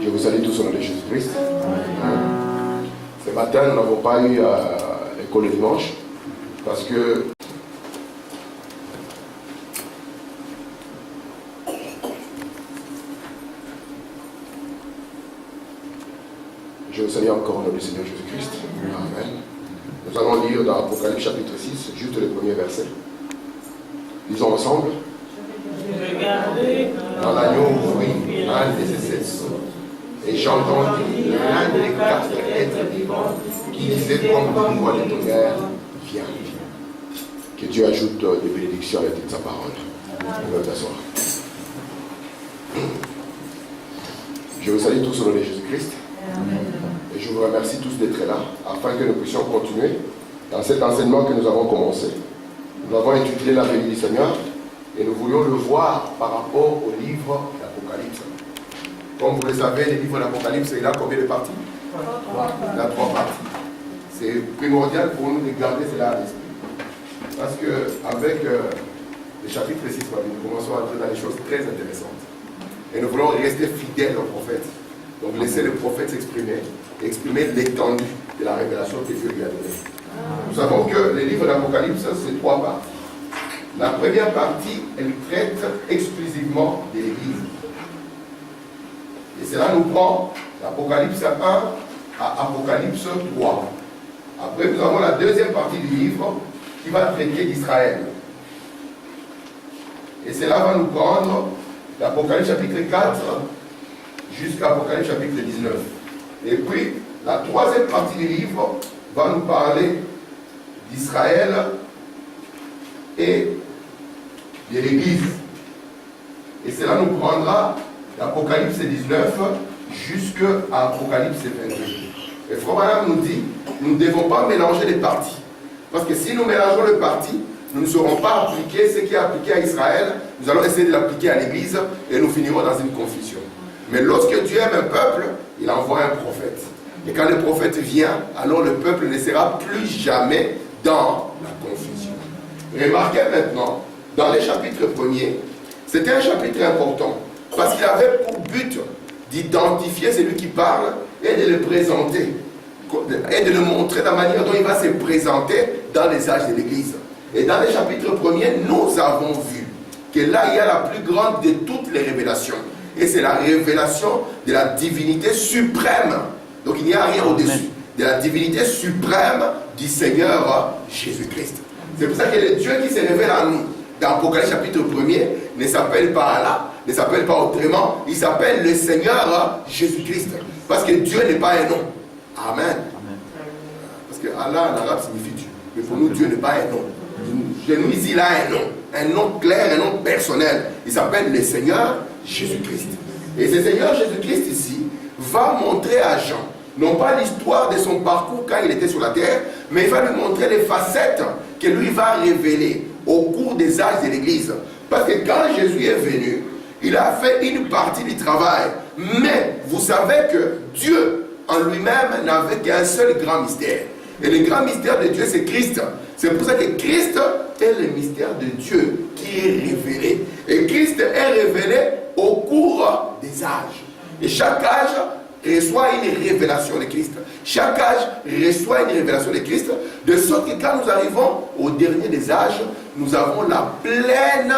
Je vous salue tous au nom de Jésus-Christ. Ce matin, nous n'avons pas eu l'école le dimanche parce que je vous salue encore au nom du Seigneur Jésus-Christ. Amen. Nous allons lire dans Apocalypse chapitre 6, juste le premier verset. Lisons ensemble. Dans l'agneau bruit un des sept sceaux. Et j'entendis l'un des quatre êtres vivants qui disait comme une voix de tonnerre, viens. Que Dieu ajoute des bénédictions à la tête de sa parole. On va t'asseoir. Je vous salue tous au nom de Jésus-Christ. Et je vous remercie tous d'être là, afin que nous puissions continuer dans cet enseignement que nous avons commencé. Nous avons étudié la venue du Seigneur et nous voulions le voir par rapport au livre d'Apocalypse. Comme vous le savez, le livre d'Apocalypse, il a combien de parties? Il a 3 parties. C'est primordial pour nous de garder cela à l'esprit. Parce qu'avec le chapitre 6, nous commençons à entrer dans des choses très intéressantes. Et nous voulons rester fidèles au prophète. Donc laisser le prophète s'exprimer, exprimer l'étendue de la révélation que Dieu lui a donnée. Nous savons que le livre d'Apocalypse, c'est 3 parties. La première partie, elle traite exclusivement de l'Église. Et cela nous prend d'Apocalypse 1 à Apocalypse 3. Après, nous avons la deuxième partie du livre qui va traiter d'Israël. Et cela va nous prendre d'Apocalypse chapitre 4 jusqu'à Apocalypse chapitre 19. Et puis, la troisième partie du livre va nous parler d'Israël et de l'Église. Et cela nous prendra d'Apocalypse 19 jusqu'à Apocalypse 22. Et Frère Branham nous dit, nous ne devons pas mélanger les parties. Parce que si nous mélangeons les parties, nous ne saurons pas appliquer ce qui est appliqué à Israël, nous allons essayer de l'appliquer à l'Église et nous finirons dans une confusion. Mais lorsque Dieu aime un peuple, il envoie un prophète. Et quand le prophète vient, alors le peuple ne sera plus jamais dans la confusion. Remarquez maintenant, dans les chapitres premiers, c'était un chapitre important. Parce qu'il avait pour but d'identifier celui qui parle et de le présenter. Et de le montrer de la manière dont il va se présenter dans les âges de l'Église. Et dans les chapitres premiers, nous avons vu que là, il y a la plus grande de toutes les révélations. Et c'est la révélation de la divinité suprême. Donc il n'y a rien au-dessus. De la divinité suprême du Seigneur Jésus-Christ. C'est pour ça que le Dieu qui se révèle à nous, dans Apocalypse chapitre 1er, ne s'appelle pas Allah, ne s'appelle pas autrement, il s'appelle le Seigneur Jésus-Christ. Parce que Dieu n'est pas un nom. Amen. Parce que Allah en arabe signifie Dieu. Mais pour nous, Dieu n'est pas un nom. Jésus, il a un nom clair, un nom personnel. Il s'appelle le Seigneur Jésus-Christ. Et ce Seigneur Jésus-Christ ici va montrer à Jean, non pas l'histoire de son parcours quand il était sur la terre, mais il va lui montrer les facettes que lui va révéler au cours des âges de l'Église. Parce que quand Jésus est venu, il a fait une partie du travail. Mais vous savez que Dieu en lui-même n'avait qu'un seul grand mystère. Et le grand mystère de Dieu, c'est Christ. C'est pour ça que Christ est le mystère de Dieu qui est révélé. Et Christ est révélé au cours des âges. Et chaque âge reçoit une révélation de Christ. Chaque âge reçoit une révélation de Christ. De sorte que quand nous arrivons au dernier des âges, nous avons la pleine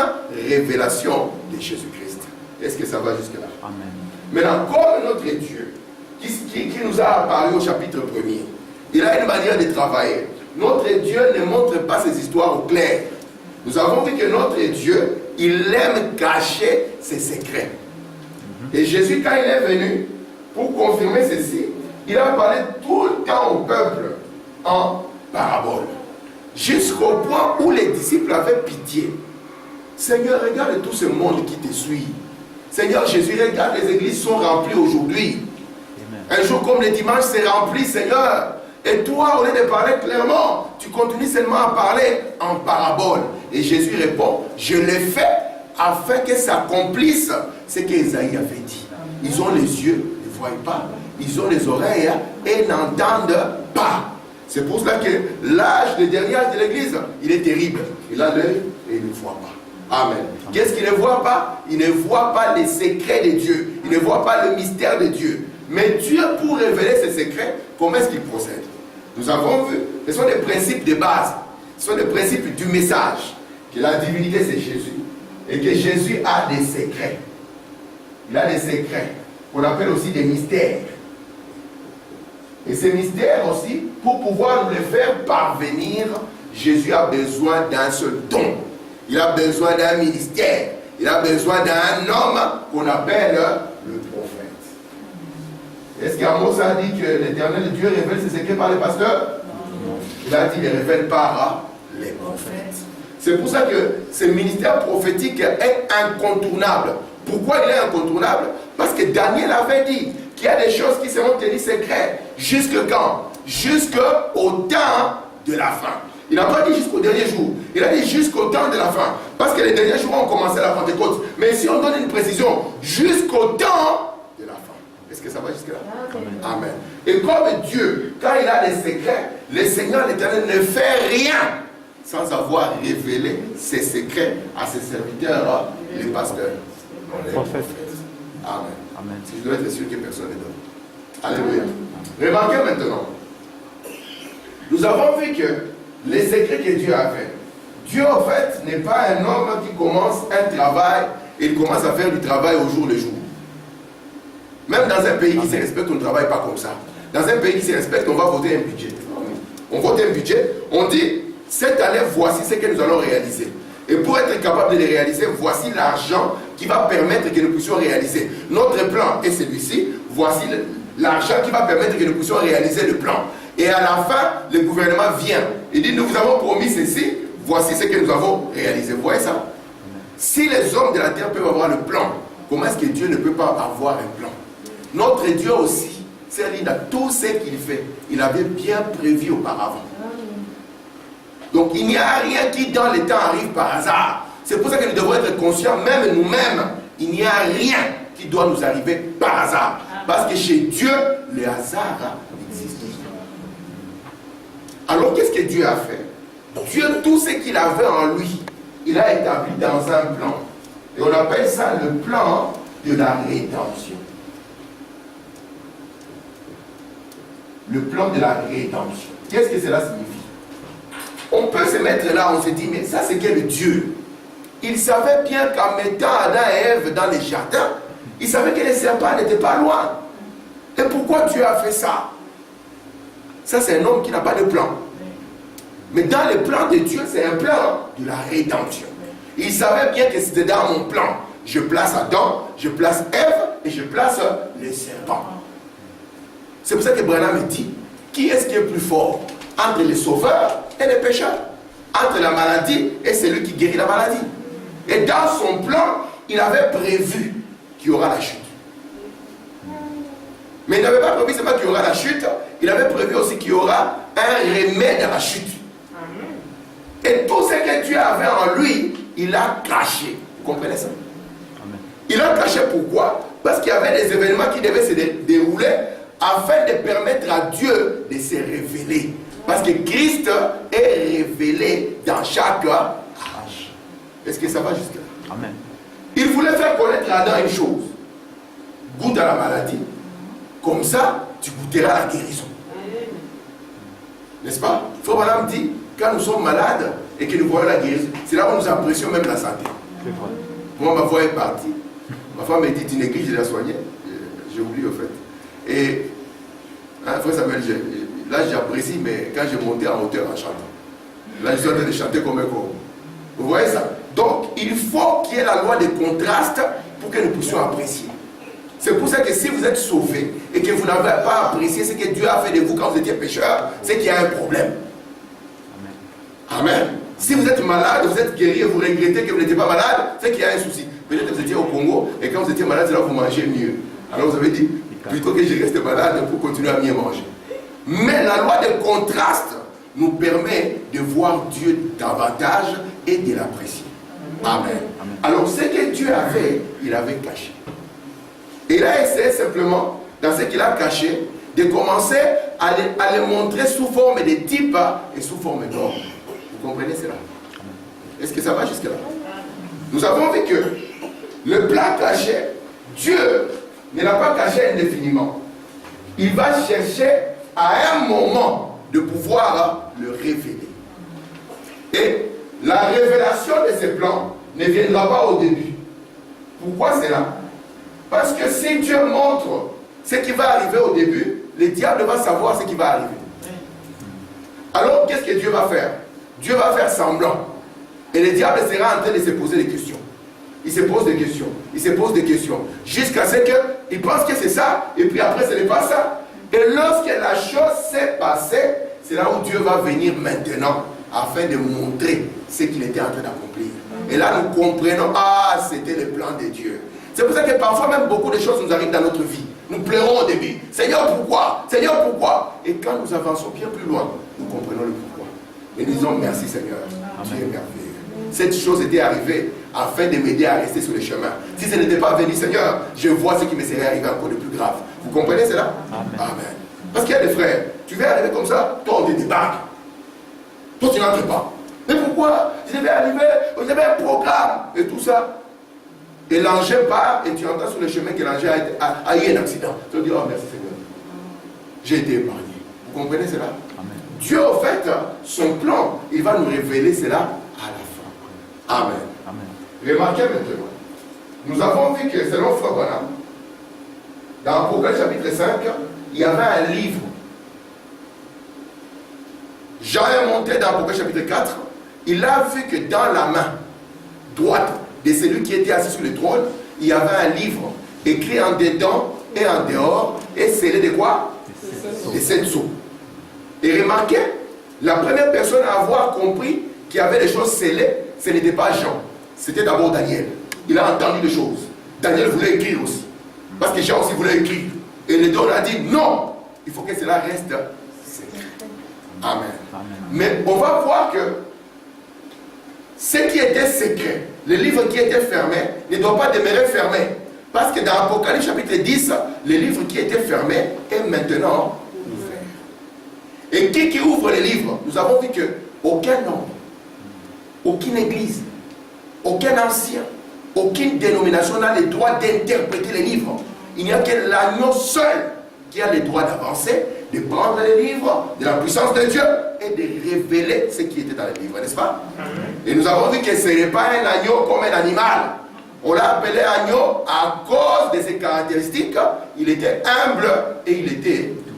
révélation de Jésus-Christ. Est-ce que ça va jusque-là? Amen. Maintenant, comme notre Dieu, qui nous a apparu au chapitre 1er, il a une manière de travailler. Notre Dieu ne montre pas ses histoires au clair. Nous avons vu que notre Dieu, il aime cacher ses secrets. Et Jésus, quand il est venu, pour confirmer ceci, il a parlé tout le temps au peuple en parabole. Jusqu'au point où les disciples avaient pitié. Seigneur, regarde tout ce monde qui te suit. Seigneur Jésus, regarde, les églises sont remplies aujourd'hui. Un jour comme le dimanche, c'est rempli, Seigneur. Et toi, au lieu de parler clairement, tu continues seulement à parler en parabole. Et Jésus répond, je l'ai fait afin que s'accomplisse ce qu'Ésaïe avait dit. Ils ont les yeux, ils ne voient pas. Ils ont les oreilles et n'entendent pas. C'est pour cela que l'âge, le dernier âge de l'église, il est terrible. Il a l'œil et il ne voit pas. Amen. Qu'est-ce qu'il ne voit pas? Il ne voit pas les secrets de Dieu. Il ne voit pas le mystère de Dieu. Mais Dieu, pour révéler ses secrets, comment est-ce qu'il procède? Nous avons vu, ce sont des principes de base. Ce sont des principes du message. Que la divinité, c'est Jésus. Et que Jésus a des secrets. Il a des secrets qu'on appelle aussi des mystères. Et ces mystères aussi, pour pouvoir nous les faire parvenir, Jésus a besoin d'un seul don. Il a besoin d'un ministère. Il a besoin d'un homme qu'on appelle le prophète. Est-ce qu'Amos a dit que l'Éternel Dieu révèle ses secrets par les pasteurs? Il a dit qu'il révèle par les prophètes. C'est pour ça que ce ministère prophétique est incontournable. Pourquoi il est incontournable? Parce que Daniel avait dit qu'il y a des choses qui seront tenues secrètes. Jusque quand? Jusqu'au temps de la fin. Il n'a pas dit jusqu'au dernier jour. Il a dit jusqu'au temps de la fin. Parce que les derniers jours ont commencé la Pentecôte. Mais ici on donne une précision. Jusqu'au temps de la fin. Est-ce que ça va jusque là? Amen. Et comme Dieu, quand il a des secrets, le Seigneur l'Éternel ne fait rien sans avoir révélé ses secrets à ses serviteurs, les pasteurs. Les prophètes. Amen. Amen. Si je dois être sûr que personne ne donne. Alléluia. Remarquez maintenant. Nous avons vu que les secrets que Dieu a fait. Dieu, en fait, n'est pas un homme qui commence un travail et il commence à faire du travail au jour le jour. Même dans un pays qui se respecte, on ne travaille pas comme ça. Dans un pays qui se respecte, on va voter un budget. On vote un budget, on dit, cette année, voici ce que nous allons réaliser. Et pour être capable de les réaliser, voici l'argent qui va permettre que nous puissions réaliser. Notre plan est celui-ci, voici l'argent qui va permettre que nous puissions réaliser le plan. Et à la fin, le gouvernement vient et dit, nous vous avons promis ceci, voici ce que nous avons réalisé. Vous voyez ça? Si les hommes de la terre peuvent avoir le plan, comment est-ce que Dieu ne peut pas avoir un plan? Notre Dieu aussi, c'est-à-dire dans tout ce qu'il fait, il avait bien prévu auparavant. Donc il n'y a rien qui dans le temps arrive par hasard. C'est pour ça que nous devons être conscients, même nous-mêmes, il n'y a rien qui doit nous arriver par hasard. Parce que chez Dieu, le hasard existe. Alors qu'est-ce que Dieu a fait? Dieu, tout ce qu'il avait en lui, il a établi dans un plan. Et on appelle ça le plan de la rédemption. Le plan de la rédemption. Qu'est-ce que cela signifie? On peut se mettre là, on se dit, mais ça c'est quel Dieu? Il savait bien qu'en mettant Adam et Ève dans les jardins, il savait que les serpents n'étaient pas loin. Et pourquoi Dieu a fait ça? Ça c'est un homme qui n'a pas de plan. Mais dans le plan de Dieu, c'est un plan de la rédemption. Il savait bien que c'était dans mon plan. Je place Adam, je place Ève et je place les serpents. C'est pour ça que Branham dit, qui est-ce qui est plus fort entre les sauveurs et les pécheurs? Entre la maladie et celui qui guérit la maladie. Et dans son plan, il avait prévu qu'il y aura la chute. Mais il n'avait pas prévu seulement qu'il y aura la chute, il avait prévu aussi qu'il y aura un remède à la chute. Et tout ce que Dieu avait en lui, il a caché. Vous comprenez ça? Amen. Il a caché pourquoi? Parce qu'il y avait des événements qui devaient se dérouler afin de permettre à Dieu de se révéler. Parce que Christ est révélé dans chaque âge. Est-ce que ça va jusque là? Amen. Il voulait faire connaître à Adam une chose. Goûte à la maladie. Comme ça, tu goûteras la guérison. N'est-ce pas? Frère Branham dit, quand nous sommes malades et que nous voyons la guérison, c'est là où nous apprécions même la santé. Moi, ma voix est partie. Ma femme me dit, tu négliges de la soigner. J'ai oublié au fait. Et, hein, frère Samuel, là j'apprécie, mais quand j'ai monté en hauteur en chantant, là je suis en train de chanter comme un corps. Vous voyez ça? Donc, il faut qu'il y ait la loi de contraste pour que nous puissions apprécier. C'est pour ça que si vous êtes sauvé et que vous n'avez pas apprécié ce que Dieu a fait de vous quand vous étiez pécheur, c'est qu'il y a un problème. Amen. Amen. Si vous êtes malade, vous êtes guéri et vous regrettez que vous n'étiez pas malade, c'est qu'il y a un souci. Peut-être que vous étiez au Congo et quand vous étiez malade, c'est là que vous mangez mieux. Alors vous avez dit, plutôt que je reste malade pour continuer à mieux manger. Mais la loi de contraste nous permet de voir Dieu davantage et de l'apprécier. Amen. Amen. Alors ce que Dieu avait, il avait caché. Et il a essayé simplement, dans ce qu'il a caché, de commencer à les montrer sous forme de type et sous forme d'homme. Vous comprenez cela? Est-ce que ça va jusque là? Nous avons vu que le plan caché, Dieu ne l'a pas caché indéfiniment. Il va chercher à un moment de pouvoir le révéler. Et la révélation de ces plans ne viendra pas au début. Pourquoi c'est là? Parce que si Dieu montre ce qui va arriver au début, le diable va savoir ce qui va arriver. Alors, qu'est-ce que Dieu va faire? Dieu va faire semblant. Et le diable sera en train de se poser des questions. Il se pose des questions. Il se pose des questions. Jusqu'à ce qu'il pense que c'est ça. Et puis après, ce n'est pas ça. Et lorsque la chose s'est passée, c'est là où Dieu va venir maintenant afin de montrer ce qu'il était en train d'accomplir. Et là, nous comprenons, ah, c'était le plan de Dieu. C'est pour ça que parfois, même beaucoup de choses nous arrivent dans notre vie. Nous pleurons au début. Seigneur, pourquoi? Seigneur, pourquoi? Et quand nous avançons bien plus loin, nous comprenons le pourquoi. Et nous disons, merci Seigneur. Tu es merveilleux. Cette chose était arrivée afin de m'aider à rester sur le chemin. Si ce n'était pas venu, Seigneur, je vois ce qui me serait arrivé encore de plus grave. Vous comprenez cela? Amen. Amen. Parce qu'il y a des frères, tu vas arriver comme ça, toi on te débarque. Toi tu n'entres pas. Mais pourquoi? Je devais arriver, j'avais un programme et tout ça. Et l'engin part et tu entends sur le chemin que l'engin a eu un accident. Tu te dis, oh merci Seigneur. J'ai été épargné. Vous comprenez cela? Amen. Dieu, au fait, son plan, il va nous révéler cela à la fin. Amen. Amen. Remarquez maintenant, nous avons vu que selon Frère Branham, dans Apocalypse chapitre 5, il y avait un livre. Jean est monté dans Apocalypse chapitre 4, il a vu que dans la main droite de celui qui était assis sur le trône, il y avait un livre écrit en dedans et en dehors, et scellé de quoi? De 7 sceaux. Et remarquez, la première personne à avoir compris qu'il y avait des choses scellées, ce n'était pas Jean, c'était d'abord Daniel. Il a entendu des choses. Daniel voulait écrire aussi, parce que Jean aussi voulait écrire. Et le don a dit non, il faut que cela reste secret. Amen. Amen. Mais on va voir que ce qui était secret, le livre qui était fermé, ne doit pas demeurer fermé. Parce que dans Apocalypse chapitre 10, le livre qui était fermé est maintenant ouvert. Et qui ouvre les livres? Nous avons vu que aucun homme, aucune église, aucun ancien, aucune dénomination n'a le droit d'interpréter les livres. Il n'y a que l'agneau seul qui a le droit d'avancer, de prendre les livres de la puissance de Dieu et de révéler ce qui était dans les livres, n'est-ce pas? Et nous avons vu que ce n'est pas un agneau comme un animal. On l'a appelé agneau à cause de ses caractéristiques. Il était humble et il était doux.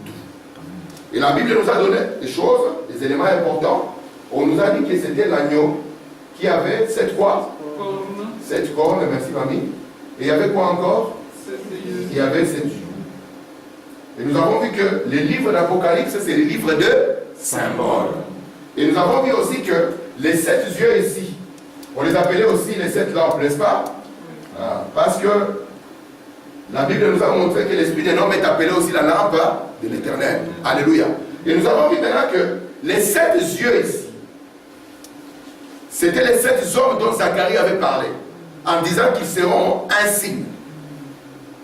Et la Bible nous a donné des choses, des éléments importants. On nous a dit que c'était l'agneau qui avait 7 quoi? 7 cornes, merci mamie. Et il y avait quoi encore? Il y avait 7 yeux. Et nous avons vu que les livres d'Apocalypse, c'est les livres de symboles. Et nous avons vu aussi que les 7 yeux ici, on les appelait aussi les 7 lampes, n'est-ce pas? Parce que la Bible nous a montré que l'esprit d'un homme est appelé aussi la lampe de l'Éternel. Alléluia. Et nous avons vu maintenant que les 7 yeux ici, c'était les 7 hommes dont Zacharie avait parlé, en disant qu'ils seront un signe.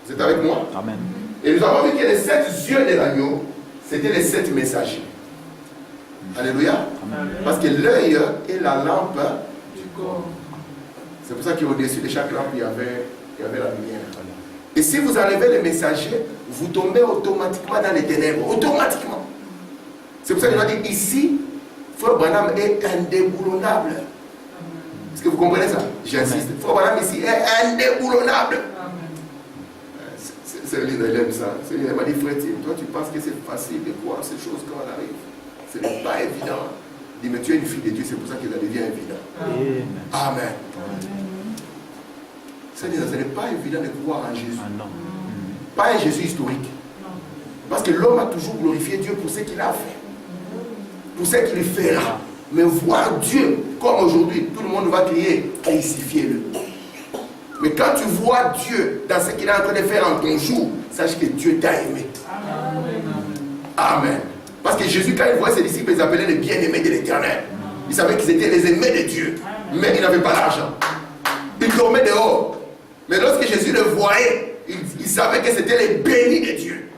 Vous êtes avec moi? Amen. Et nous avons vu que les 7 yeux de l'agneau, c'était les 7 messagers. Alléluia. Amen. Parce que l'œil est la lampe du corps. C'est pour ça qu'au-dessus de chaque lampe, il y avait la lumière. Et si vous enlevez les messagers, vous tombez automatiquement dans les ténèbres. Automatiquement. C'est pour ça qu'il a dit ici, Frère Branham est indéboulonnable. Est-ce que vous comprenez ça? J'insiste. Frère Branham ici est indéboulonnable. C'est le leader, il aime ça. C'est lui, il m'a dit, frère, toi tu penses que c'est facile de croire ces choses quand on arrive. Ce n'est pas évident. Il dit, mais tu es une fille de Dieu, c'est pour ça que ça devient évident. Amen. Amen. Ce n'est pas évident de croire en Jésus. Pas un Jésus historique. Parce que l'homme a toujours glorifié Dieu pour ce qu'il a fait. Pour ce qu'il fera. Mais voir Dieu, comme aujourd'hui, tout le monde va crier, crucifiez-le. Mais quand tu vois Dieu dans ce qu'il est en train de faire en ton jour, sache que Dieu t'a aimé. Amen. Amen. Parce que Jésus, quand il voit ses disciples, il les appelait les bien-aimés de l'Éternel. Il savait qu'ils étaient les aimés de Dieu. Mais ils n'avaient pas l'argent. Ils dormaient dehors. Mais lorsque Jésus le voyait, il savait que c'était les bénis de Dieu.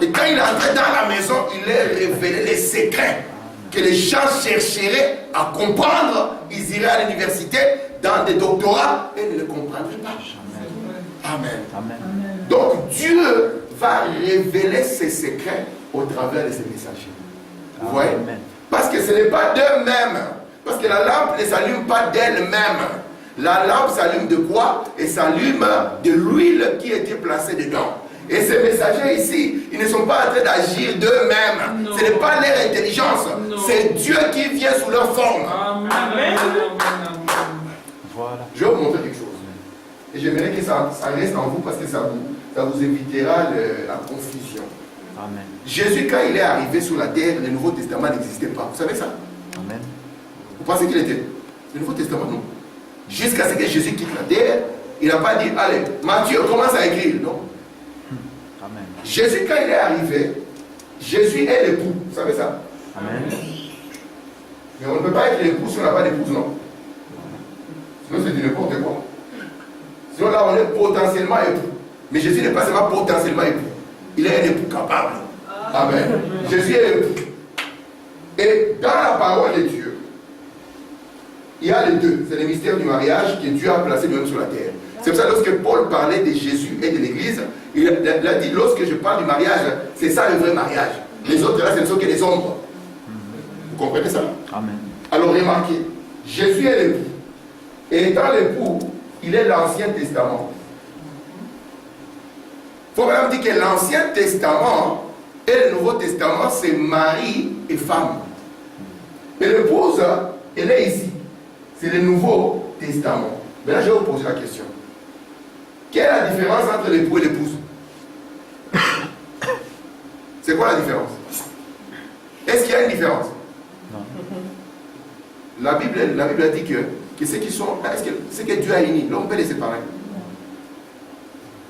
Et quand il entrait dans la maison, il leur révélait les secrets que les gens chercheraient à comprendre. Ils iraient à l'université, dans des doctorats et ne le comprendrait pas. Amen. Amen. Donc Dieu va révéler ses secrets au travers de ses messagers. Vous voyez? Parce que ce n'est pas d'eux-mêmes. Parce que la lampe ne s'allume pas d'elle-même. La lampe s'allume de quoi? Elle s'allume de l'huile qui était placée dedans. Et ces messagers ici, ils ne sont pas en train d'agir d'eux-mêmes. Ce n'est pas leur intelligence. C'est Dieu qui vient sous leur forme. Amen. Voilà. Je vais vous montrer quelque chose. Et j'aimerais que ça reste en vous parce que ça vous évitera la confusion. Amen. Jésus, quand il est arrivé sur la terre, le Nouveau Testament n'existait pas. Vous savez ça? Amen. Vous pensez qu'il était? Le Nouveau Testament, non. Jusqu'à ce que Jésus quitte la terre, il n'a pas dit, allez, Matthieu, commence à écrire. Non. Amen. Jésus, quand il est arrivé, Jésus est l'époux. Vous savez ça? Amen. Mais on ne peut pas être l'époux si on n'a pas d'épouse, non. Sinon, c'est du n'importe quoi. Sinon, là, on est potentiellement époux. Mais Jésus n'est pas seulement potentiellement époux. Il est un époux capable. Amen. Jésus est l'époux. Et dans la parole de Dieu, il y a les deux. C'est le mystère du mariage que Dieu a placé lui-même sur la terre. C'est pour ça que lorsque Paul parlait de Jésus et de l'Église, il a dit, lorsque je parle du mariage, c'est ça le vrai mariage. Les autres là, ce ne sont que des ombres. Vous comprenez ça? Amen. Alors remarquez, Jésus est l'époux. Et étant l'époux, il est l'Ancien Testament. Il faut vraiment dire que l'Ancien Testament et le Nouveau Testament, c'est mari et femme. Et l'épouse, elle est ici. C'est le Nouveau Testament. Maintenant, je vais vous poser la question. Quelle est la différence entre l'époux et l'épouse? C'est quoi la différence? Est-ce qu'il y a une différence? Non. La Bible a dit que ceux qui sont, ce que Dieu a uni, l'homme peut les séparer.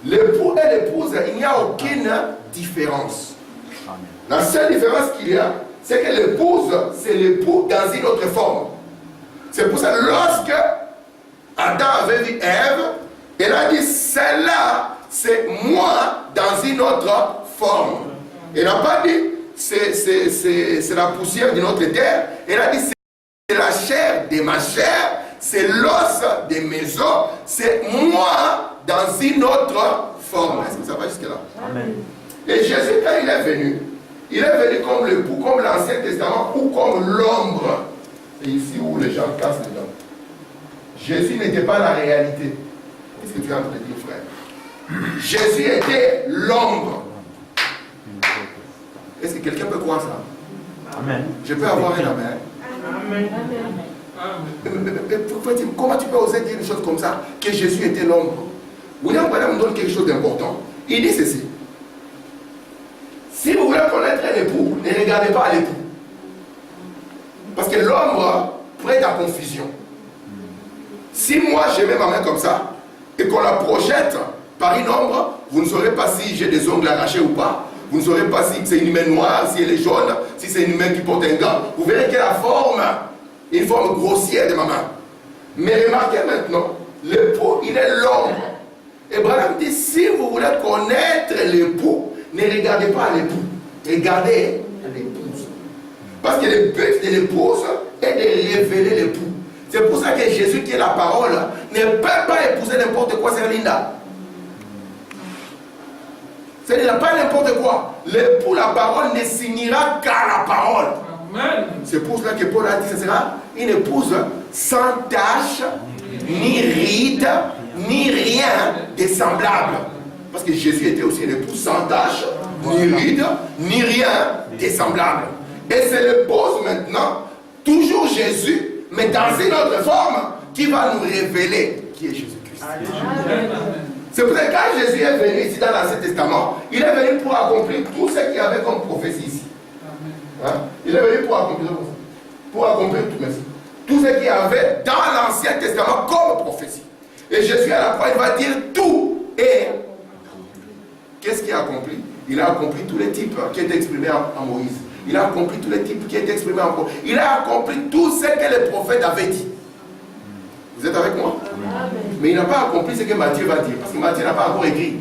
L'époux et l'épouse, il n'y a aucune différence. La seule différence qu'il y a, c'est que l'épouse, c'est l'époux dans une autre forme. C'est pour ça que lorsque Adam avait vu Ève, elle a dit, celle-là, c'est moi dans une autre forme. Elle n'a pas dit, c'est la poussière d'une autre terre. Elle a dit, c'est la chair de ma chair, c'est l'os de mes os, c'est moi dans une autre forme. Est-ce que ça va jusque-là? Amen. Et Jésus, quand il est venu comme l'époux, comme l'Ancien Testament, ou comme l'ombre. C'est ici où les gens cassent les dents. Jésus n'était pas la réalité. Qu'est-ce que tu es en train de dire, frère? Jésus était l'ombre. Est-ce que quelqu'un peut croire ça? Amen. Je peux avoir un amen. Amen. Comment tu peux oser dire une chose comme ça? Que Jésus était l'ombre. William Branham nous donne quelque chose d'important. Il dit ceci. Si vous voulez connaître un époux, ne regardez pas l'époux. Parce que l'ombre prête à confusion. Si moi je mets ma main comme ça et qu'on la projette par une ombre, vous ne saurez pas si j'ai des ongles arrachés ou pas. Vous ne saurez pas si c'est une main noire, si elle est jaune, si c'est une main qui porte un gant. Vous verrez quelle est une forme grossière de ma main. Mais remarquez maintenant, l'époux, il est l'ombre. Et Branham dit, si vous voulez connaître l'époux, ne regardez pas l'époux, regardez l'épouse. Parce que le but de l'épouse est de révéler l'époux. C'est pour ça que Jésus, qui est la parole, ne peut pas épouser n'importe quoi, c'est Linda. C'est pas n'importe quoi. L'époux, la parole ne signera qu'à la parole. C'est pour cela que Paul a dit, ce sera une épouse sans tache, ni ride, ni rien de semblable. Parce que Jésus était aussi une épouse sans tache, ni ride, ni rien de semblable. Et c'est l'épouse maintenant, toujours Jésus, mais dans une autre forme, qui va nous révéler qui est Jésus-Christ. C'est pour ça que quand Jésus est venu ici dans l'Ancien Testament, il est venu pour accomplir tout ce qu'il y avait comme prophétie ici. Hein? Il est venu pour accomplir tout ce qu'il y avait dans l'Ancien Testament comme prophétie. Et Jésus à la croix, il va dire tout. Et qu'est-ce qu'il a accompli? Il a accompli tous les types qui étaient exprimés en Moïse. Il a accompli tous les types qui étaient exprimés en Moïse. Il a accompli tout ce que les prophètes avaient dit. Vous êtes avec moi? Amen. Mais il n'a pas accompli ce que Matthieu va dire, parce que Matthieu n'a pas encore écrit.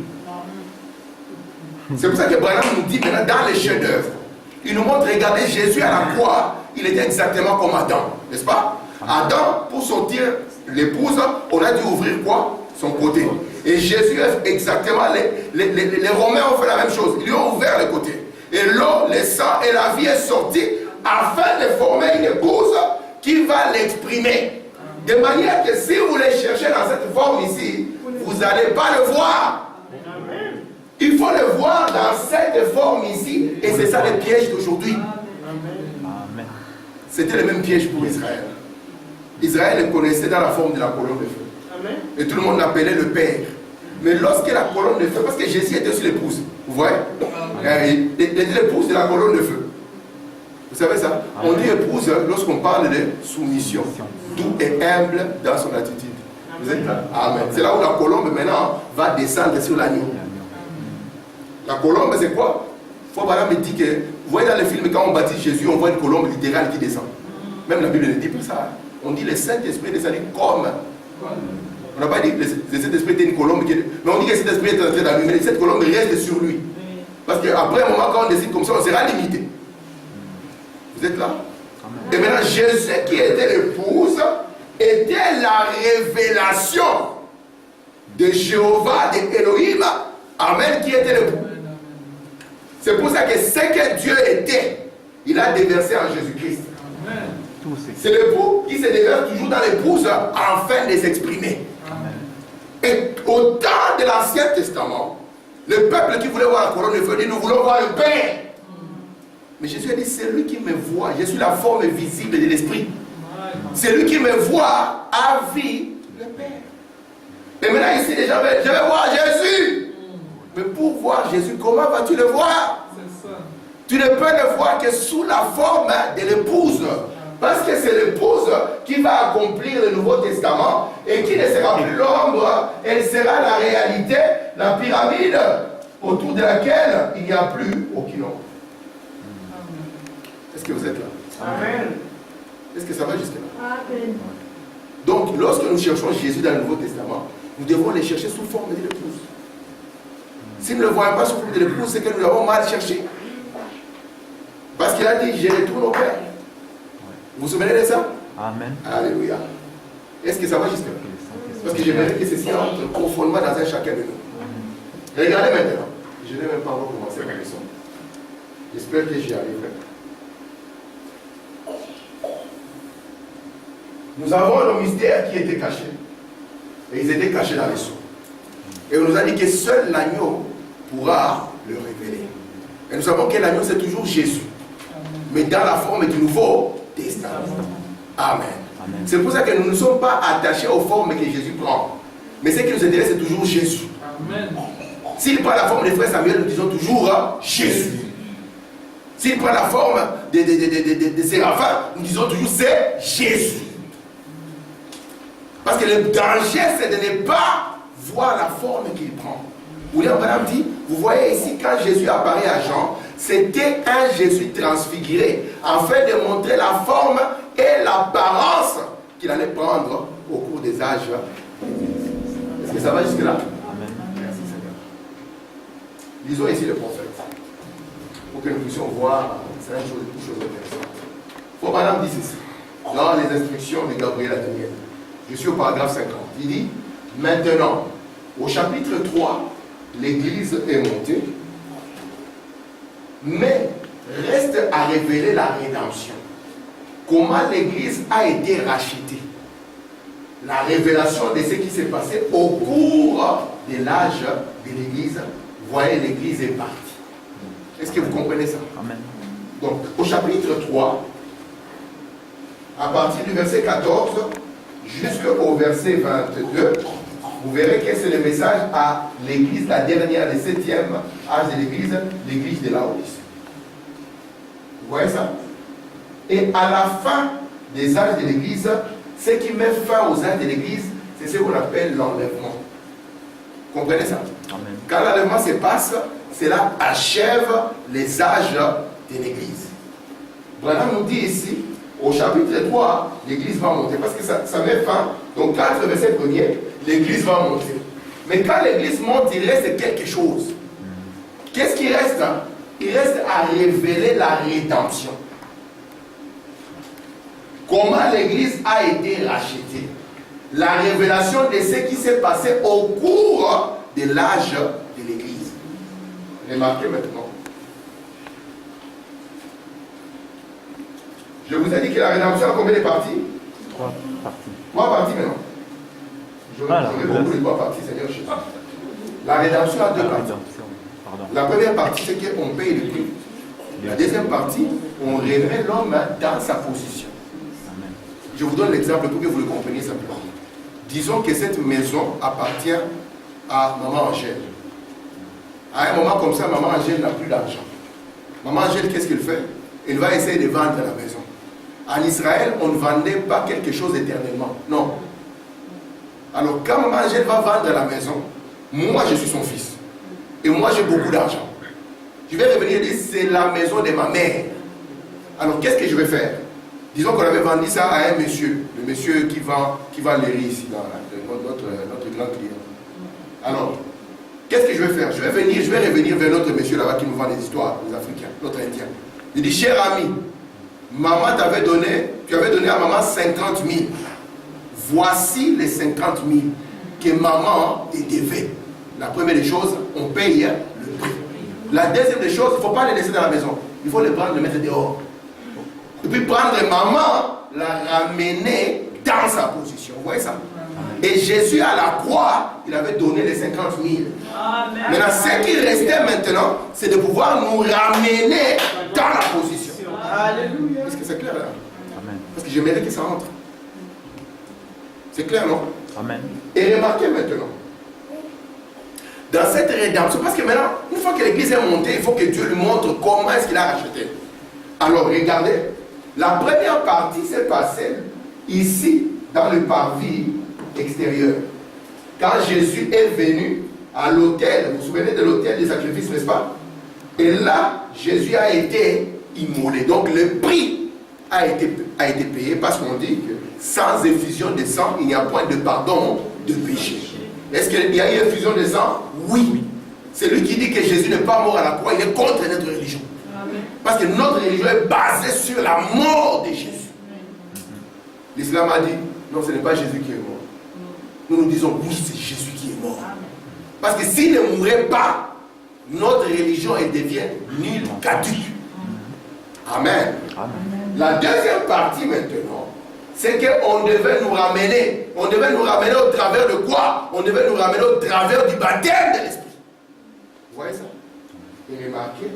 C'est pour ça que Branham nous dit maintenant dans les chefs-d'œuvre, il nous montre, regardez, Jésus à la croix, il était exactement comme Adam, n'est-ce pas? Adam, pour sortir l'épouse, on a dû ouvrir quoi? Son côté. Et Jésus, exactement, les Romains ont fait la même chose. Ils lui ont ouvert le côté. Et l'eau, le sang et la vie est sorti afin de former une épouse qui va l'exprimer. De manière que si vous les cherchez dans cette forme ici, vous n'allez pas le voir. Il faut le voir dans cette forme ici. Et c'est ça le piège d'aujourd'hui. C'était le même piège pour Israël. Israël le connaissait dans la forme de la colonne de feu. Et tout le monde l'appelait le Père. Mais lorsque la colonne de feu, parce que Jésus était aussi l'épouse, vous voyez, il était l'épouse de la colonne de feu. Vous savez ça? On dit épouse lorsqu'on parle de soumission. Doux et humble dans son attitude. Vous êtes là? Amen. C'est là où la colombe maintenant va descendre sur l'agneau. La colombe, c'est quoi? Fobara me dit que, vous voyez dans les films, quand on baptise Jésus, on voit une colombe littérale qui descend. Même la Bible ne dit pas ça. On dit le Saint-Esprit descendait comme. On n'a pas dit que le Saint-Esprit était une colombe, mais on dit que le Saint-Esprit est entré dans lui, mais cette colombe reste sur lui. Parce qu'après un moment, quand on décide comme ça, on sera limité. Vous êtes là? Et maintenant, Jésus qui était l'épouse, était la révélation de Jéhovah, de Elohim, Amen, qui était l'époux. C'est pour ça que ce que Dieu était, il a déversé en Jésus-Christ. C'est l'époux qui se déverse toujours dans l'épouse afin de s'exprimer. Et au temps de l'Ancien Testament, le peuple qui voulait voir la couronne de feu dit, nous voulons voir le Père. Mais Jésus a dit, c'est lui qui me voit. Je suis la forme visible de l'Esprit. C'est lui qui me voit à vie le Père. Et maintenant ici, les gens veulent, je vais voir Jésus. Mais pour voir Jésus, comment vas-tu le voir? Tu ne peux le voir que sous la forme de l'épouse. Parce que c'est l'épouse qui va accomplir le Nouveau Testament et qui ne sera plus l'ombre, elle sera la réalité, la pyramide autour de laquelle il n'y a plus aucune ombre. Est-ce que vous êtes là? Amen. Est-ce que ça va jusque-là? Amen. Donc, lorsque nous cherchons Jésus dans le Nouveau Testament, nous devons le chercher sous forme de l'épouse. Si nous ne le voyons pas sous forme de l'épouse, c'est que nous l'avons mal cherché. Parce qu'il a dit, je retourne au Père. Vous vous souvenez de ça? Amen. Alléluia. Est-ce que ça va jusque-là? Parce que j'aimerais que ceci entre profondément dans un chacun de nous. Regardez maintenant. Je n'ai même pas encore commencé ma leçon. J'espère que j'y arriverai. Nous avons nos mystères qui étaient cachés. Et ils étaient cachés dans les sceaux. Et on nous a dit que seul l'agneau pourra le révéler. Et nous savons que l'agneau c'est toujours Jésus. Mais dans la forme du Nouveau Testament. Amen. Amen. C'est pour ça que nous ne sommes pas attachés aux formes que Jésus prend. Mais ce qui nous intéresse, c'est toujours Jésus. Amen. S'il prend la forme des frères Samuel, nous disons toujours Jésus. S'il prend la forme des séraphins, nous disons toujours c'est Jésus. Parce que le danger, c'est de ne pas voir la forme qu'il prend. William Branham dit, vous voyez ici, quand Jésus apparaît à Jean, c'était un Jésus transfiguré, afin de montrer la forme et l'apparence qu'il allait prendre au cours des âges. Est-ce que ça va jusque-là? Amen. Merci Seigneur. Lisons ici le prophète, pour que nous puissions voir, c'est une chose intéressante. Bon, Madame dit ceci, dans les instructions de Gabriel à Daniel. Je suis au paragraphe 50. Il dit, maintenant, au chapitre 3, l'Église est montée, mais reste à révéler la rédemption. Comment l'Église a été rachetée. La révélation de ce qui s'est passé au cours de l'âge de l'Église. Vous voyez, l'Église est partie. Est-ce que vous comprenez ça? Amen. Donc, au chapitre 3, à partir du verset 14, jusqu'au verset 22, vous verrez que c'est le message à l'église, la dernière, le 7e âge de l'église, l'église de Laodicée. Vous voyez ça? Et à la fin des âges de l'église, ce qui met fin aux âges de l'église, c'est ce qu'on appelle l'enlèvement. Vous comprenez ça? Amen. Quand l'enlèvement se passe, cela achève les âges de l'église. Branham nous dit ici, au chapitre 3, l'église va monter, parce que ça met fin, donc 4 versets premiers, l'église va monter. Mais quand l'église monte, il reste quelque chose. Qu'est-ce qui reste? Il reste à révéler la rédemption. Comment l'église a été rachetée. la révélation de ce qui s'est passé au cours de l'âge de l'Église. Remarquez maintenant. Je vous ai dit que la rédemption a combien de parties? 3 parties. 3 parties maintenant. J'aurais beaucoup de 3 parties, Seigneur Jésus. La rédemption a 2 parties. La première partie, c'est qu'on paye le prix. La deuxième partie, on révèle l'homme dans sa position. Je vous donne l'exemple pour que vous le compreniez simplement. Disons que cette maison appartient à Maman Angèle. À un moment comme ça, Maman Angèle n'a plus d'argent. Maman Angèle, qu'est-ce qu'elle fait? Elle va essayer de vendre la maison. En Israël, on ne vendait pas quelque chose éternellement. Non. Alors, quand Maman Angèle va vendre la maison, moi, je suis son fils. Et moi, j'ai beaucoup d'argent. Je vais revenir et dire, c'est la maison de ma mère. Alors, qu'est-ce que je vais faire? Disons qu'on avait vendu ça à un monsieur, le monsieur qui vend les riz ici, dans notre grand client. Alors, qu'est-ce que je vais faire? Je vais revenir vers notre monsieur là-bas qui nous vend des histoires, les Africains, notre Indien. Il dit, cher ami, maman tu avais donné à maman 50 000. Voici les 50 000 que maman te devait. La première des choses, on paye le prix. La deuxième des choses, il ne faut pas les laisser dans la maison. Il faut les prendre, les mettre dehors. Et puis prendre maman, la ramener dans sa position. Vous voyez ça? Et Jésus à la croix, il avait donné les 50 000. Amen. Maintenant, ce qui restait maintenant, c'est de pouvoir nous ramener dans la position. Alléluia. Est-ce que c'est clair là? Amen. Parce que j'aimerais que ça entre. C'est clair, non? Amen. Et remarquez maintenant, dans cette rédemption, parce que maintenant, une fois que l'église est montée, il faut que Dieu lui montre comment est-ce qu'il a racheté. Alors, regardez, la première partie s'est passée ici, dans le parvis extérieur. Quand Jésus est venu à l'autel, vous vous souvenez de l'autel des sacrifices, n'est-ce pas? Et là, Jésus a été immolé. Donc, le prix a été payé parce qu'on dit que sans effusion de sang, il n'y a point de pardon de péché. Est-ce qu'il y a eu effusion de sang? Oui. C'est lui qui dit que Jésus n'est pas mort à la croix, il est contre notre religion. Parce que notre religion est basée sur la mort de Jésus. L'islam a dit, non, ce n'est pas Jésus qui est mort. Nous nous disons, oui, c'est Jésus qui est mort. Parce que s'il ne mourait pas, notre religion elle devient nulle, caduque. Amen. La deuxième partie maintenant, c'est qu'on devait nous ramener. On devait nous ramener au travers de quoi? On devait nous ramener au travers du baptême de l'Esprit. Vous voyez ça? Et remarquez,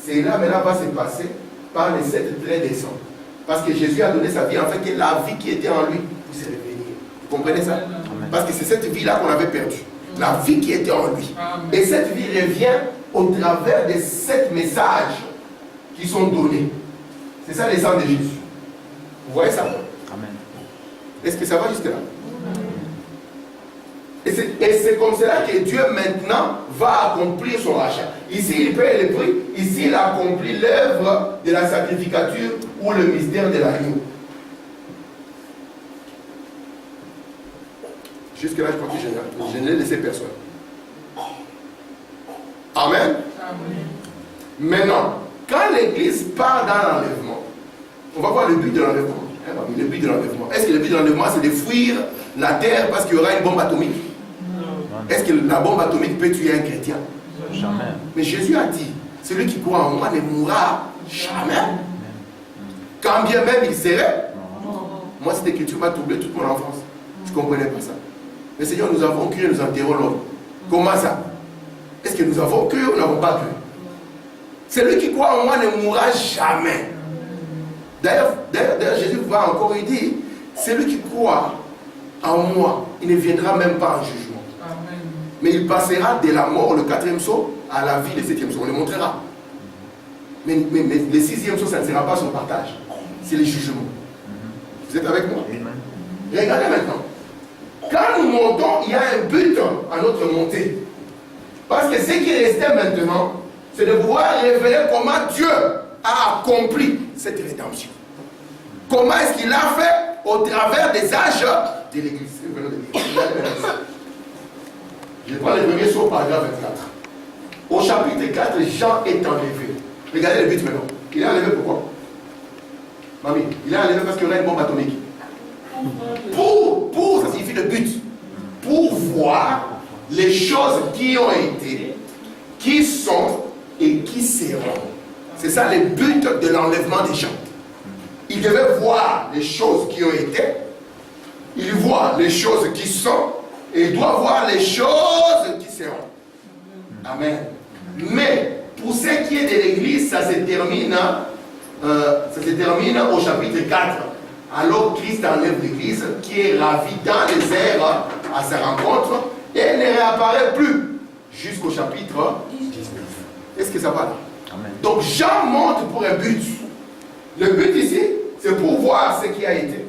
cela maintenant va se passer par les 7 traits des sangs. Parce que Jésus a donné sa vie, en fait, que la vie qui était en lui puisse revenir. Vous comprenez ça? Amen. Parce que c'est cette vie-là qu'on avait perdue. La vie qui était en lui. Amen. Et cette vie revient au travers des 7 messages qui sont donnés. C'est ça les sangs de Jésus. Vous voyez ça? Amen. Est-ce que ça va jusque là? Et c'est comme cela que Dieu maintenant va accomplir son rachat. Ici, il paye le prix. Ici, il accomplit l'œuvre de la sacrificature ou le mystère de l'agneau. Jusque là, je crois que je n'ai laissé personne. Amen. Amen. Maintenant, quand l'Église part dans l'enlèvement, on va voir le but de l'enlèvement. Le but de l'enlèvement. Est-ce que le but de l'enlèvement, c'est de fuir la terre parce qu'il y aura une bombe atomique? Est-ce que la bombe atomique peut tuer un chrétien? Jamais. Mais Jésus a dit, celui qui croit en moi ne mourra jamais. Quand bien même il serait. Moi, cette écriture m'a troublé toute mon enfance. Je ne comprenais pas ça. Mais Seigneur, nous avons cru et nous enterrons l'homme. Comment ça? Est-ce que nous avons cru ou nous n'avons pas cru? Celui qui croit en moi ne mourra jamais. D'ailleurs, Jésus va encore, il dit, celui qui croit en moi, il ne viendra même pas en jugement. Amen. Mais il passera de la mort, le 4e saut, à la vie, le 7e saut. On le montrera. Mais le 6e saut, ça ne sera pas son partage. C'est le jugement. Vous êtes avec moi? Amen. Regardez maintenant. Quand nous montons, il y a un but à notre montée. Parce que ce qui restait maintenant, c'est de pouvoir révéler comment Dieu a accompli cette rédemption. Comment est-ce qu'il a fait au travers des âges de l'Église. Je prends le premier saut, paragraphe 24. Au chapitre 4, Jean est enlevé. Regardez le but maintenant. Il est enlevé pourquoi? Mamie, il est enlevé parce qu'il y aura une bombe atomique. Pour, ça signifie le but. Pour voir les choses qui ont été, qui sont et qui seront. C'est ça le but de l'enlèvement des gens. Il devait voir les choses qui ont été, il voit les choses qui sont, et il doit voir les choses qui seront. Amen. Mais pour ce qui est de l'Église, ça se termine au chapitre 4. Alors Christ enlève l'Église qui est ravie dans les airs à sa rencontre et elle ne réapparaît plus jusqu'au chapitre 19. Est-ce que ça va là? Amen. Donc Jean montre pour un but. Le but ici, c'est pour voir ce qui a été.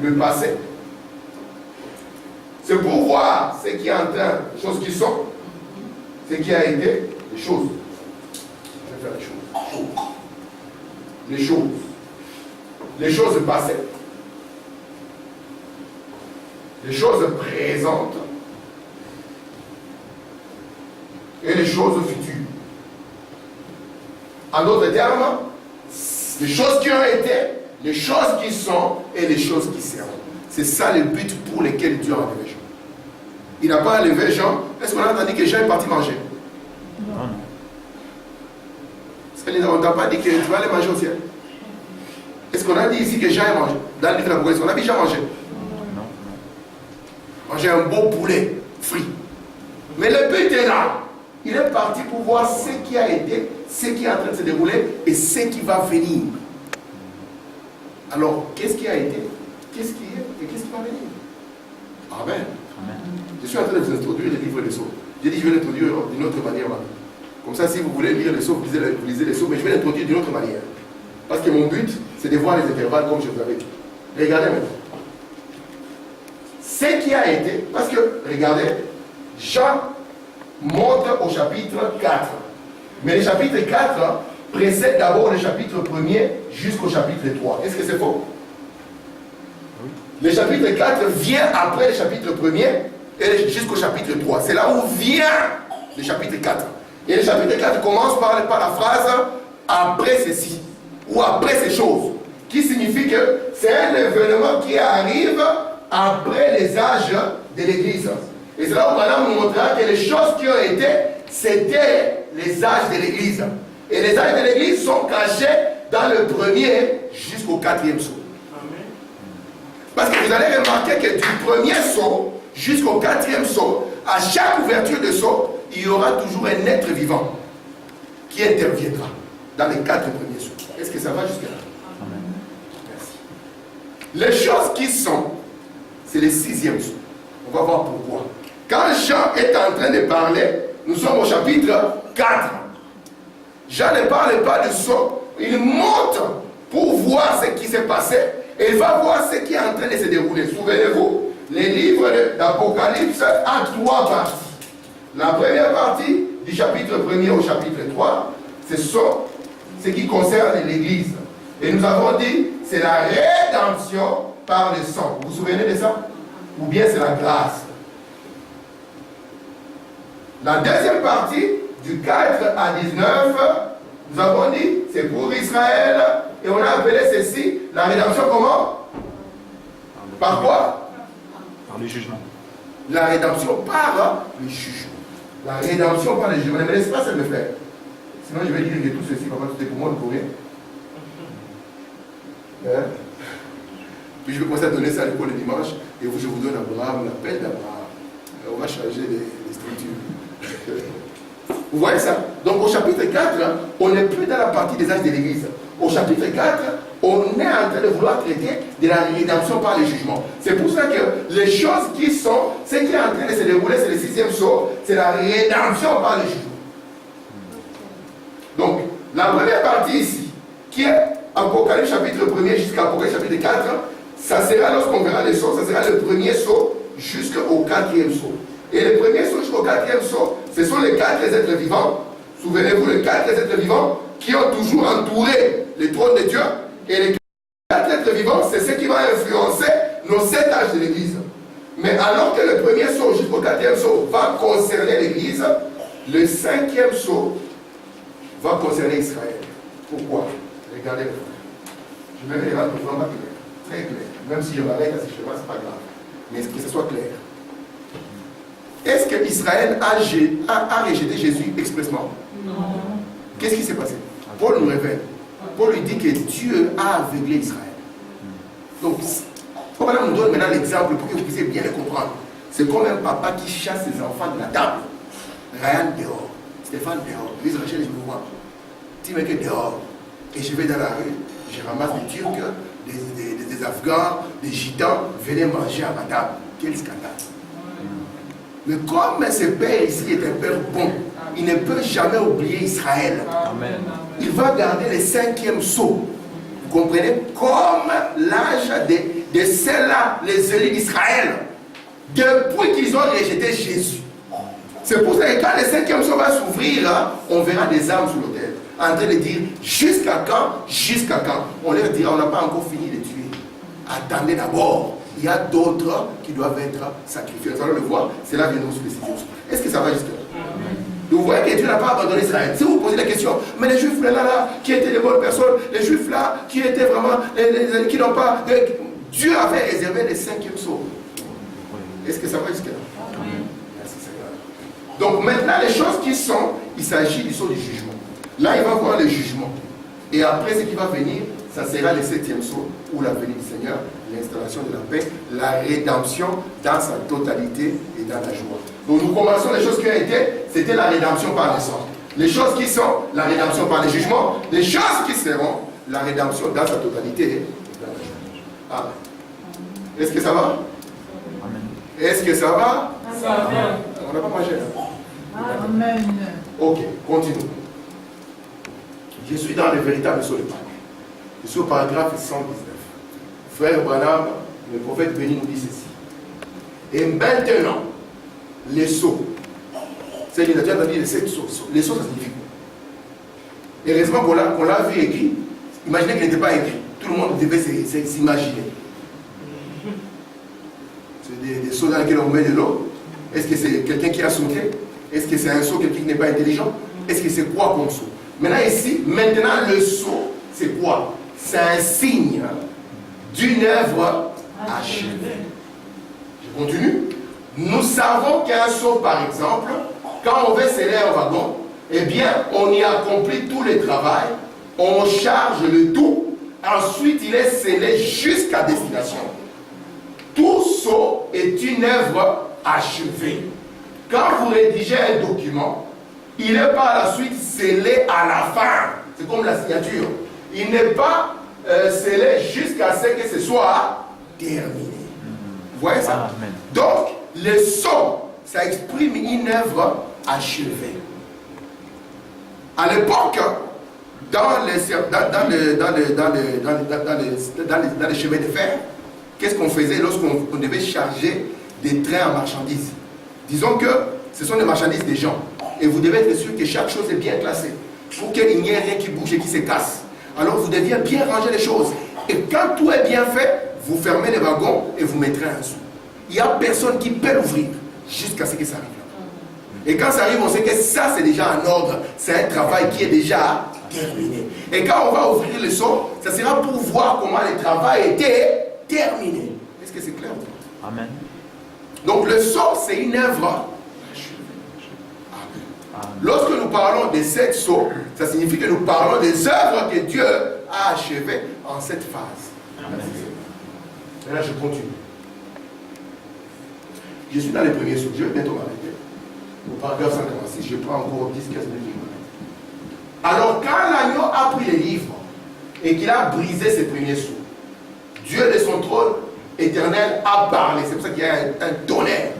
Le passé. C'est pour voir ce qui est en train, les choses qui sont, ce qui a été, les choses. Je vais faire les choses. Les choses. Les choses passées. Les choses présentes. Et les choses futures. En d'autres termes, les choses qui ont été, les choses qui sont et les choses qui seront. C'est ça le but pour lequel Dieu a enlevé Jean. Il n'a pas enlevé Jean. Est-ce qu'on a entendu que Jean est parti manger? Non. Est-ce qu'on n'a pas dit que tu vas aller manger au ciel? Est-ce qu'on a dit ici que Jean est mangé? Dans le livre de l'Apocalypse, on a dit Jean manger? Non. Manger un beau poulet frit. Mais le but est là. Il est parti pour voir ce qui a été, ce qui est en train de se dérouler et ce qui va venir. Alors, qu'est-ce qui a été, qu'est-ce qui est et qu'est-ce qui va venir? Amen. Amen. Je suis en train de vous introduire le livre des Sceaux. J'ai dit que je vais l'introduire d'une autre manière. Comme ça, si vous voulez lire les Sceaux, vous lisez les Sceaux, mais je vais l'introduire d'une autre manière. Parce que mon but, c'est de voir les intervalles comme je vous avais dit. Regardez maintenant. Ce qui a été, parce que, regardez, Jean monte au chapitre 4. Mais le chapitre 4 précède d'abord le chapitre 1er jusqu'au chapitre 3. Est-ce que c'est faux? Le chapitre 4 vient après le chapitre 1er et jusqu'au chapitre 3. C'est là où vient le chapitre 4. Et le chapitre 4 commence par la phrase « après ceci » ou « après ces choses », qui signifie que c'est un événement qui arrive après les âges de l'Église. Et c'est là où Madame nous montrera que les choses qui ont été, c'était les âges de l'Église. Et les âges de l'Église sont cachés dans le premier jusqu'au 4e sceau. Parce que vous allez remarquer que du premier sceau jusqu'au 4e sceau, à chaque ouverture de sceau, il y aura toujours un être vivant qui interviendra dans les 4 premiers sceaux. Est-ce que ça va jusque-là? Merci. Les choses qui sont, c'est le 6e sceau. On va voir pourquoi. Quand Jean est en train de parler, nous sommes au chapitre 4. Jean ne parle pas de sceau. Il monte pour voir ce qui s'est passé et il va voir ce qui est en train de se dérouler. Souvenez-vous, les livres d'Apocalypse a 3 parties. La première partie, du chapitre 1er au chapitre 3, ce sont ce qui concerne l'Église. Et nous avons dit, c'est la rédemption par le sang. Vous vous souvenez de ça? Ou bien c'est la grâce. La deuxième partie, du 4 à 19, nous avons dit, c'est pour Israël, et on a appelé ceci, la rédemption comment? Par quoi? Par le jugement. La rédemption par le jugement. La rédemption par le jugement. Ne me laisse pas ça me faire. Sinon je vais dire que tout ceci, papa, tout est pour moi, le courrier. Hein? Puis je vais commencer à donner ça à l'école le dimanche, et je vous donne Abraham, l'appel d'Abraham. On va changer les structures. Vous voyez ça? Donc au chapitre 4, on n'est plus dans la partie des âges de l'Église. Au chapitre 4, on est en train de vouloir traiter de la rédemption par le jugement. C'est pour ça que les choses qui sont, ce qui est en train de se dérouler, c'est le 6e sceau, c'est la rédemption par le jugement. Donc, la première partie ici, qui est Apocalypse chapitre 1er jusqu'à Apocalypse chapitre 4, ça sera, lorsqu'on verra les sceaux, ça sera le premier sceau jusqu'au 4e sceau. Et le premier sceau jusqu'au 4e sceau, ce sont les 4 êtres vivants. Souvenez-vous, les 4 êtres vivants qui ont toujours entouré le trône de Dieu. Et les 4 êtres vivants, c'est ce qui va influencer nos 7 âges de l'Église. Mais alors que le premier sceau jusqu'au 4e sceau va concerner l'Église, le 5e sceau va concerner Israël. Pourquoi? Regardez le frère. Je vais regarder le frère. Très clair. Même si je m'arrête à ces chemins, ce n'est pas grave. Mais que ce soit clair. Est-ce que Israël a rejeté Jésus expressément? Non. Qu'est-ce qui s'est passé? Paul nous révèle. Paul lui dit que Dieu a aveuglé Israël. Donc, Paul nous donne maintenant l'exemple pour que vous puissiez bien le comprendre. C'est comme un papa qui chasse ses enfants de la table. Ryan dehors, Stéphane dehors, Lise Rachel, je me vois. Timeke dehors. Et je vais dans la rue, je ramasse des Turcs, des Afghans, des Gitans, venez manger à ma table. Quel scandale. Mais comme ce père ici est un père bon, il ne peut jamais oublier Israël. Amen. Il va garder le 5e sceau. Vous comprenez? Comme l'âge de ceux-là, les élus d'Israël, depuis qu'ils ont rejeté Jésus. C'est pour ça que quand le 5e sceau va s'ouvrir, on verra des âmes sur l'autel. En train de dire, jusqu'à quand? Jusqu'à quand? On leur dira, on n'a pas encore fini de tuer. Attendez d'abord. Il y a d'autres qui doivent être sacrifiés. Nous allons le voir. C'est là que nous spécifions. Est-ce que ça va jusque-là? Vous voyez que Dieu n'a pas abandonné Israël. Si vous posez la question, mais les Juifs là, qui étaient les bonnes personnes, les Juifs là, qui étaient vraiment, qui n'ont pas... Dieu avait réservé le 5e sceau. Est-ce que ça va jusque-là? Merci Seigneur. Donc maintenant, les choses qui sont, il s'agit du sceau du jugement. Là, il va voir le jugement. Et après, ce qui va venir, ça sera le 7e sceau, ou la venue du Seigneur, l'installation de la paix, la rédemption dans sa totalité et dans la joie. Donc nous commençons les choses qui ont été, c'était la rédemption par le sang. Les choses qui sont, la rédemption par le jugement, les choses qui seront, la rédemption dans sa totalité et dans la joie. Amen. Est-ce que ça va? Amen. Est-ce que ça va? Ça va. On n'a pas mangé là. Amen. Ok, continuons. Je suis dans le véritable sceau de Pâques. Je suis au paragraphe 119. Frère Branham, le prophète béni nous dit ceci. Et maintenant, les sceaux. C'est une déjà dit les 7 sceaux. Les sceaux, ça signifie quoi? Heureusement qu'on l'a vu écrit. Imaginez qu'il n'était pas écrit. Tout le monde devait s'imaginer. C'est des sceaux dans lesquels on met de l'eau. Est-ce que c'est quelqu'un qui a sauté? Est-ce que c'est un sceau, quelqu'un qui n'est pas intelligent? Est-ce que c'est quoi comme sceau? Maintenant ici, maintenant le sceau, c'est quoi? C'est un signe d'une œuvre achevée. Je continue. Nous savons qu'un sceau, par exemple, quand on veut sceller un wagon, eh bien, on y accomplit tout le travail, on charge le tout, ensuite il est scellé jusqu'à destination. Tout sceau est une œuvre achevée. Quand vous rédigez un document, il est par la suite scellé à la fin. C'est comme la signature. Il n'est pas scellé jusqu'à ce que ce soit terminé. Vous voyez ça? Amen. Donc, le sceau, ça exprime une œuvre achevée. À l'époque, dans les chemins de fer, qu'est-ce qu'on faisait lorsqu'on devait charger des trains en marchandises? Disons que ce sont des marchandises des gens. Et vous devez être sûr que chaque chose est bien classée. Pour qu'il n'y ait rien qui bouge et qui se casse. Alors vous deviez bien ranger les choses. Et quand tout est bien fait, vous fermez les wagons et vous mettrez un sou. Il n'y a personne qui peut l'ouvrir jusqu'à ce que ça arrive. Et quand ça arrive, on sait que ça c'est déjà en ordre. C'est un travail qui est déjà terminé. Et quand on va ouvrir le seau, ça sera pour voir comment le travail était terminé. Est-ce que c'est clair? Amen. Donc le seau, c'est une œuvre. Lorsque nous parlons des 7 sceaux, ça signifie que nous parlons des œuvres que Dieu a achevées en cette phase. Amen. Et là, je continue. Je suis dans les premiers sceaux. Je vais bientôt m'arrêter. Au paragraphe 146, je prends encore 10-15 minutes. Alors, quand l'agneau a pris les livres et qu'il a brisé ses premiers sceaux, Dieu de son trône éternel a parlé. C'est pour ça qu'il y a un tonnerre.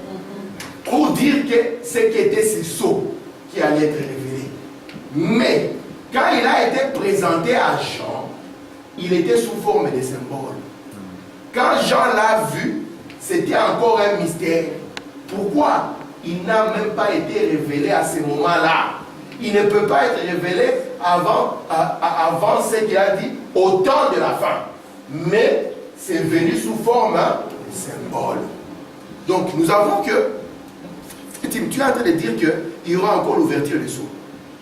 Pour dire que ce qu'étaient ces sceaux qui allait être révélé. Mais quand il a été présenté à Jean, il était sous forme de symbole. Quand Jean l'a vu, c'était encore un mystère. Pourquoi? Il n'a même pas été révélé à ce moment-là. Il ne peut pas être révélé avant ce qu'il a dit au temps de la fin. Mais c'est venu sous forme de symbole. Donc nous avons que tu es en train de dire qu'il y aura encore l'ouverture des sceaux.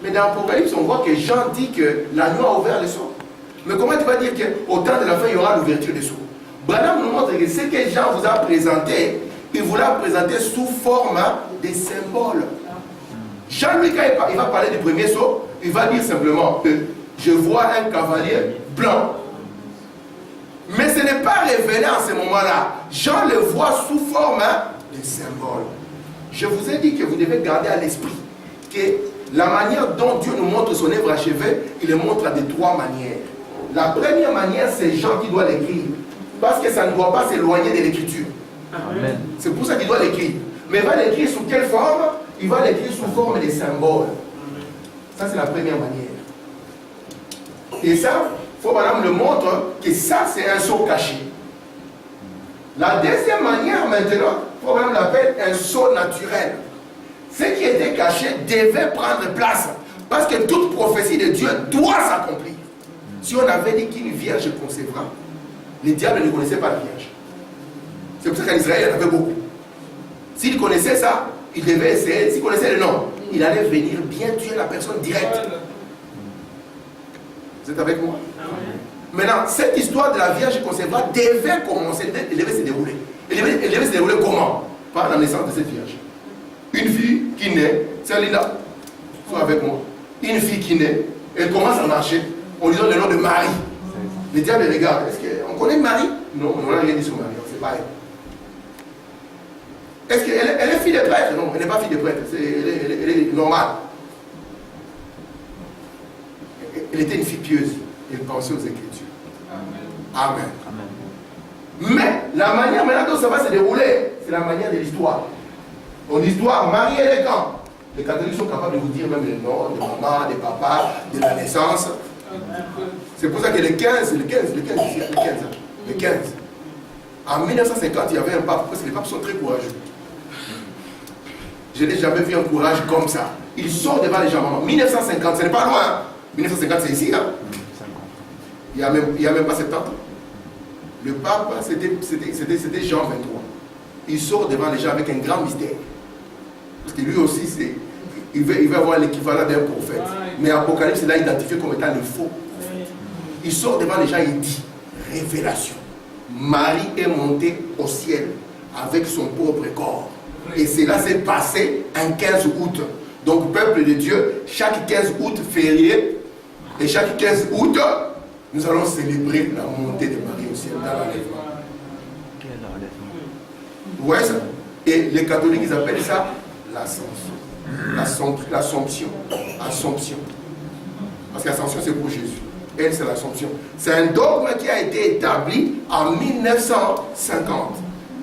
Mais dans l'Apocalypse, on voit que Jean dit que l'agneau a ouvert les sceaux. Mais comment tu vas dire qu'au temps de la fin, il y aura l'ouverture des sceaux? Branham nous montre que ce que Jean vous a présenté, il vous l'a présenté sous forme de symboles. Jean, lui, quand il va parler du premier sceau, il va dire simplement que je vois un cavalier blanc. Mais ce n'est pas révélé en ce moment-là. Jean le voit sous forme de symbole. Je vous ai dit que vous devez garder à l'esprit que la manière dont Dieu nous montre son œuvre achevée, il le montre de 3 manières. La première manière, c'est Jean qui doit l'écrire. Parce que ça ne doit pas s'éloigner de l'écriture. C'est pour ça qu'il doit l'écrire. Mais il va l'écrire sous quelle forme? Il va l'écrire sous forme de symboles. Ça, c'est la première manière. Et ça, il faut que Madame le montre que ça, c'est un sceau caché. La deuxième manière, maintenant, il faut que Madame l'appelle un sceau naturel. Ce qui était caché devait prendre place. Parce que toute prophétie de Dieu doit s'accomplir. Si on avait dit qu'une vierge concevra, les diables ne connaissaient pas la vierge. C'est pour ça qu'en Israël, il y en avait beaucoup. S'il connaissait ça, il devait essayer. S'il connaissait le nom, il allait venir bien tuer la personne directe. Vous êtes avec moi? Maintenant, cette histoire de la vierge concevra devait commencer, elle devait se dérouler. Elle devait se dérouler comment? Par la naissance de cette vierge. Une fille qui naît, c'est Linda, sois avec moi. Une fille qui naît, elle commence à marcher. On lui donne le nom de Marie. Les diables regardent. Est-ce qu'on connaît Marie? Non, on n'a rien dit sur Marie. C'est pas elle. Est-ce qu'elle est fille de prêtre? Non, elle n'est pas fille de prêtre. Elle est normale. Elle était une fille pieuse. Elle pensait aux Écritures. Amen. Amen. Mais la manière maintenant dont ça va se dérouler, c'est la manière de l'histoire. En histoire, Marie, elle est quand? Les catholiques sont capables de vous dire même le nom de maman, de papa, de la naissance. C'est pour ça que le 15. En 1950, il y avait un pape, parce que les papes sont très courageux. Je n'ai jamais vu un courage comme ça. Il sort devant les gens. 1950, ce n'est pas loin. 1950, c'est ici. Hein? Il n'y a même pas 70 ans. Le pape, c'était Jean 23. Il sort devant les gens avec un grand mystère. Parce que lui aussi, il veut avoir l'équivalent d'un prophète. Mais Apocalypse, il l'a identifié comme étant le faux prophète. Il sort devant les gens et il dit, révélation. Marie est montée au ciel avec son propre corps. Et cela s'est passé un 15 août. Donc, peuple de Dieu, chaque 15 août férié, et chaque 15 août, nous allons célébrer la montée de Marie au ciel dans l'enlèvement. Vous voyez ça? Et les catholiques, ils appellent ça l'Assomption. Assomption. Parce qu'Assomption, c'est pour Jésus. Elle, c'est l'Assomption. C'est un dogme qui a été établi en 1950.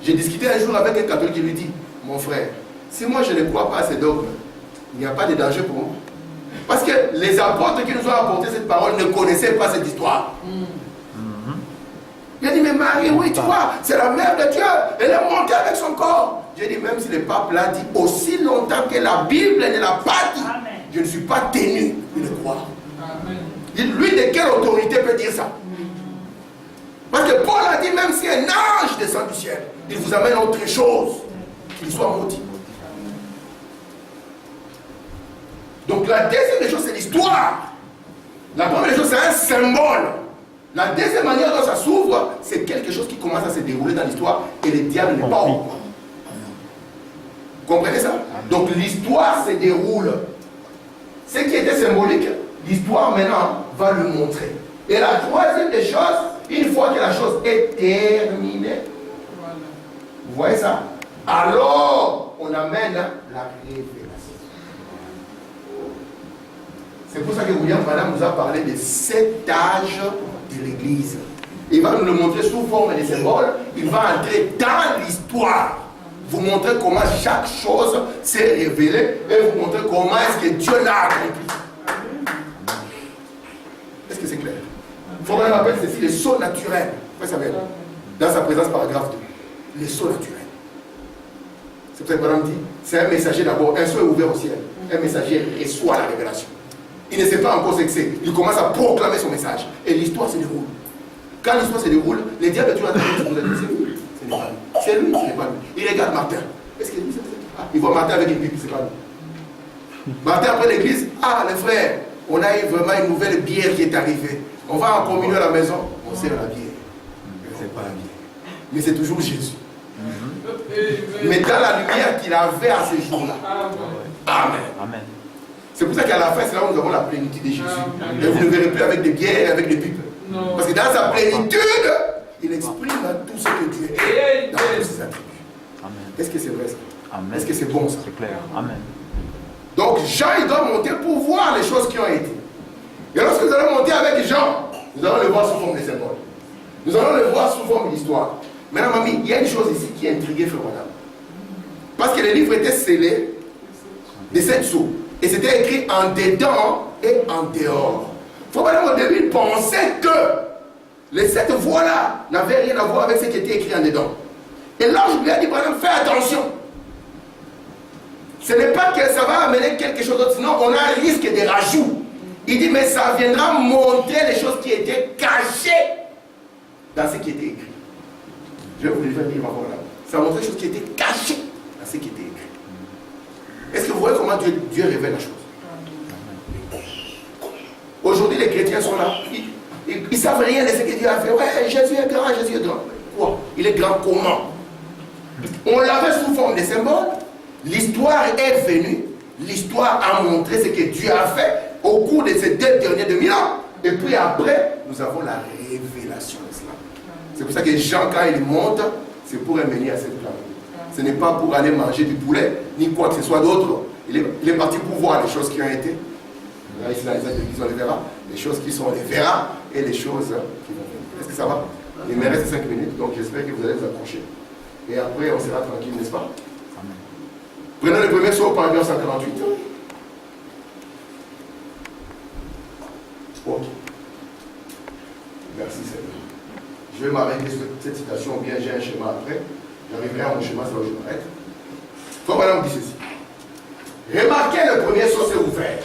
J'ai discuté un jour avec un catholique qui lui dit, mon frère, si moi je ne crois pas à ces dogmes, il n'y a pas de danger pour moi. Parce que les apôtres qui nous ont apporté cette parole ne connaissaient pas cette histoire. Il a dit, mais Marie, oui, tu vois, c'est la mère de Dieu. Elle est montée avec son corps. J'ai dit, même si le pape l'a dit, aussi longtemps que la Bible ne l'a pas dit, je ne suis pas tenu de le croire. Lui, de quelle autorité peut dire ça? Parce que Paul a dit, même si un ange descend du ciel, il vous amène autre chose, qu'il soit maudit. Donc la deuxième des choses, c'est l'histoire. La première des choses, c'est un symbole. La deuxième manière dont ça s'ouvre, c'est quelque chose qui commence à se dérouler dans l'histoire et le diable n'est pas au courant. Vous comprenez ça? Donc l'histoire se déroule. Ce qui était symbolique, l'histoire maintenant va le montrer. Et la troisième des choses, une fois que la chose est terminée, vous voyez ça? Alors, on amène la révélation. C'est pour ça que William Branham nous a parlé de 7 âges de l'Église. Il va nous le montrer sous forme de symboles. Il va entrer dans l'histoire. Vous montrer comment chaque chose s'est révélée et vous montrer comment est-ce que Dieu l'a accompli. Est-ce que c'est clair? Faubourg appelle ceci le sceau naturel. Dans sa présence, paragraphe 2. Le sceau naturel. C'est pour ça que Branham dit, c'est un messager d'abord. Un sceau est ouvert au ciel. Un messager reçoit la révélation. Il ne sait pas encore ce que c'est. Il commence à proclamer son message. Et l'histoire se déroule. Quand l'histoire se déroule, les diables de Dieu c'est lui, ce n'est pas lui. Il regarde Martin. Est-ce que lui, c'est ça? Il voit Martin avec une pipe, c'est pas lui. Martin après l'église, les frères, on a eu vraiment une nouvelle bière qui est arrivée. On va en communion à la maison, on sert la bière. C'est pas la bière. mais c'est toujours Jésus. Mais dans la lumière qu'il avait à ce jour-là. Amen. Amen. C'est pour ça qu'à la fin, c'est là où nous avons la plénitude de Jésus. Et vous ne verrez plus avec des guerres, avec des pipes. Parce que dans sa plénitude, il exprime tout ce que Dieu est dans tous ses attributs. Est-ce que c'est vrai ça? Est-ce que c'est bon ça? C'est clair. Amen. Donc Jean, il doit monter pour voir les choses qui ont été. Et lorsque nous allons monter avec Jean, nous allons le voir sous forme de symbole. Nous allons le voir sous forme d'histoire. Maintenant, mamie, il y a une chose ici qui est intriguée, frère madame. Parce que les livres étaient scellés de 7 sceaux. Et c'était écrit en dedans et en dehors. Frère madame, au début, il pensait que les 7 voix-là n'avaient rien à voir avec ce qui était écrit en dedans. Et l'ange lui a dit, madame, fais attention. Ce n'est pas que ça va amener quelque chose d'autre, sinon on a un risque de rajout. Il dit, mais ça viendra montrer les choses qui étaient cachées dans ce qui était écrit. Je vais vous le faire lire encore là. Ça montre les choses qui étaient cachées dans ce qui était écrit. Est-ce que vous voyez comment Dieu révèle la chose? Aujourd'hui, les chrétiens sont là. Ils ne savent rien de ce que Dieu a fait. Ouais, Jésus est grand, Jésus est grand. Quoi? Il est grand comment? On l'avait sous forme de symbole. L'histoire est venue. L'histoire a montré ce que Dieu a fait au cours de ces 2 derniers 2000 ans. Et puis après, nous avons la révélation de cela. C'est pour ça que Jean, quand il monte, c'est pour amener à cette planète. Ce n'est pas pour aller manger du poulet, ni quoi que ce soit d'autre. Il est parti pour voir les choses qui ont été. Là, ici, dans les actes de l'Église, on les verra. Les choses qui sont, on les verra. Et les choses qui vont venir. Est-ce que ça va? Il me reste 5 minutes, donc j'espère que vous allez vous accrocher. Et après, on sera tranquille, n'est-ce pas? Prenons le premier saut, paragraphe 148. Ok. Merci Seigneur. Je vais m'arrêter sur cette citation, ou bien j'ai un schéma après. J'arriverai à mon schéma, c'est là où je m'arrête. Frère Madame dit ceci. Remarquez, le premier saut s'est ouvert.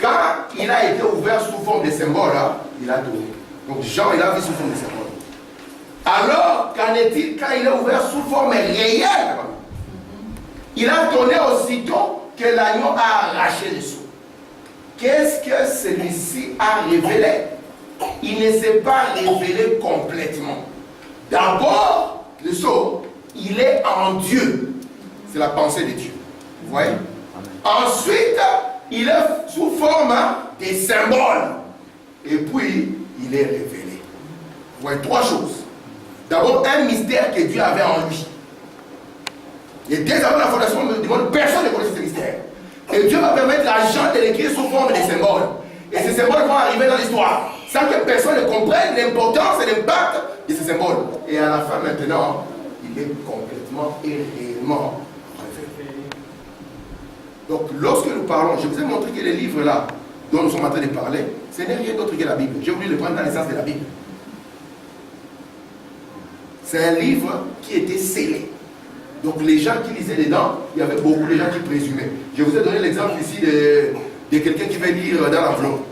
Quand il a été ouvert sous forme de symbole, là, il a tourné. Donc Jean, il a vu sous forme de symbole. Alors, qu'en est-il quand il est ouvert sous forme réelle? Il a tourné aussitôt que l'agneau a arraché le sceau. Qu'est-ce que celui-ci a révélé? Il ne s'est pas révélé complètement. D'abord, le sceau, il est en Dieu. C'est la pensée de Dieu. Vous voyez? Ensuite, il est sous forme des symboles. Et puis, il est révélé. Vous voyez 3 choses. D'abord, un mystère que Dieu avait en lui. Et dès avant la fondation du monde, personne ne connaissait ce mystère. Et Dieu va permettre à Jean de l'écrire sous forme de symboles. Et ces symboles vont arriver dans l'histoire, sans que personne ne comprenne l'importance et l'impact de ces symboles. Et à la fin, maintenant, il est complètement et réellement révélé. Donc, lorsque nous parlons, je vous ai montré que les livres-là, dont nous sommes en train de parler, ce n'est rien d'autre que la Bible. J'ai voulu le prendre dans l'essence de la Bible. C'est un livre qui était scellé. Donc les gens qui lisaient dedans, il y avait beaucoup de gens qui présumaient. Je vous ai donné l'exemple ici de quelqu'un qui va lire dans l'enveloppe.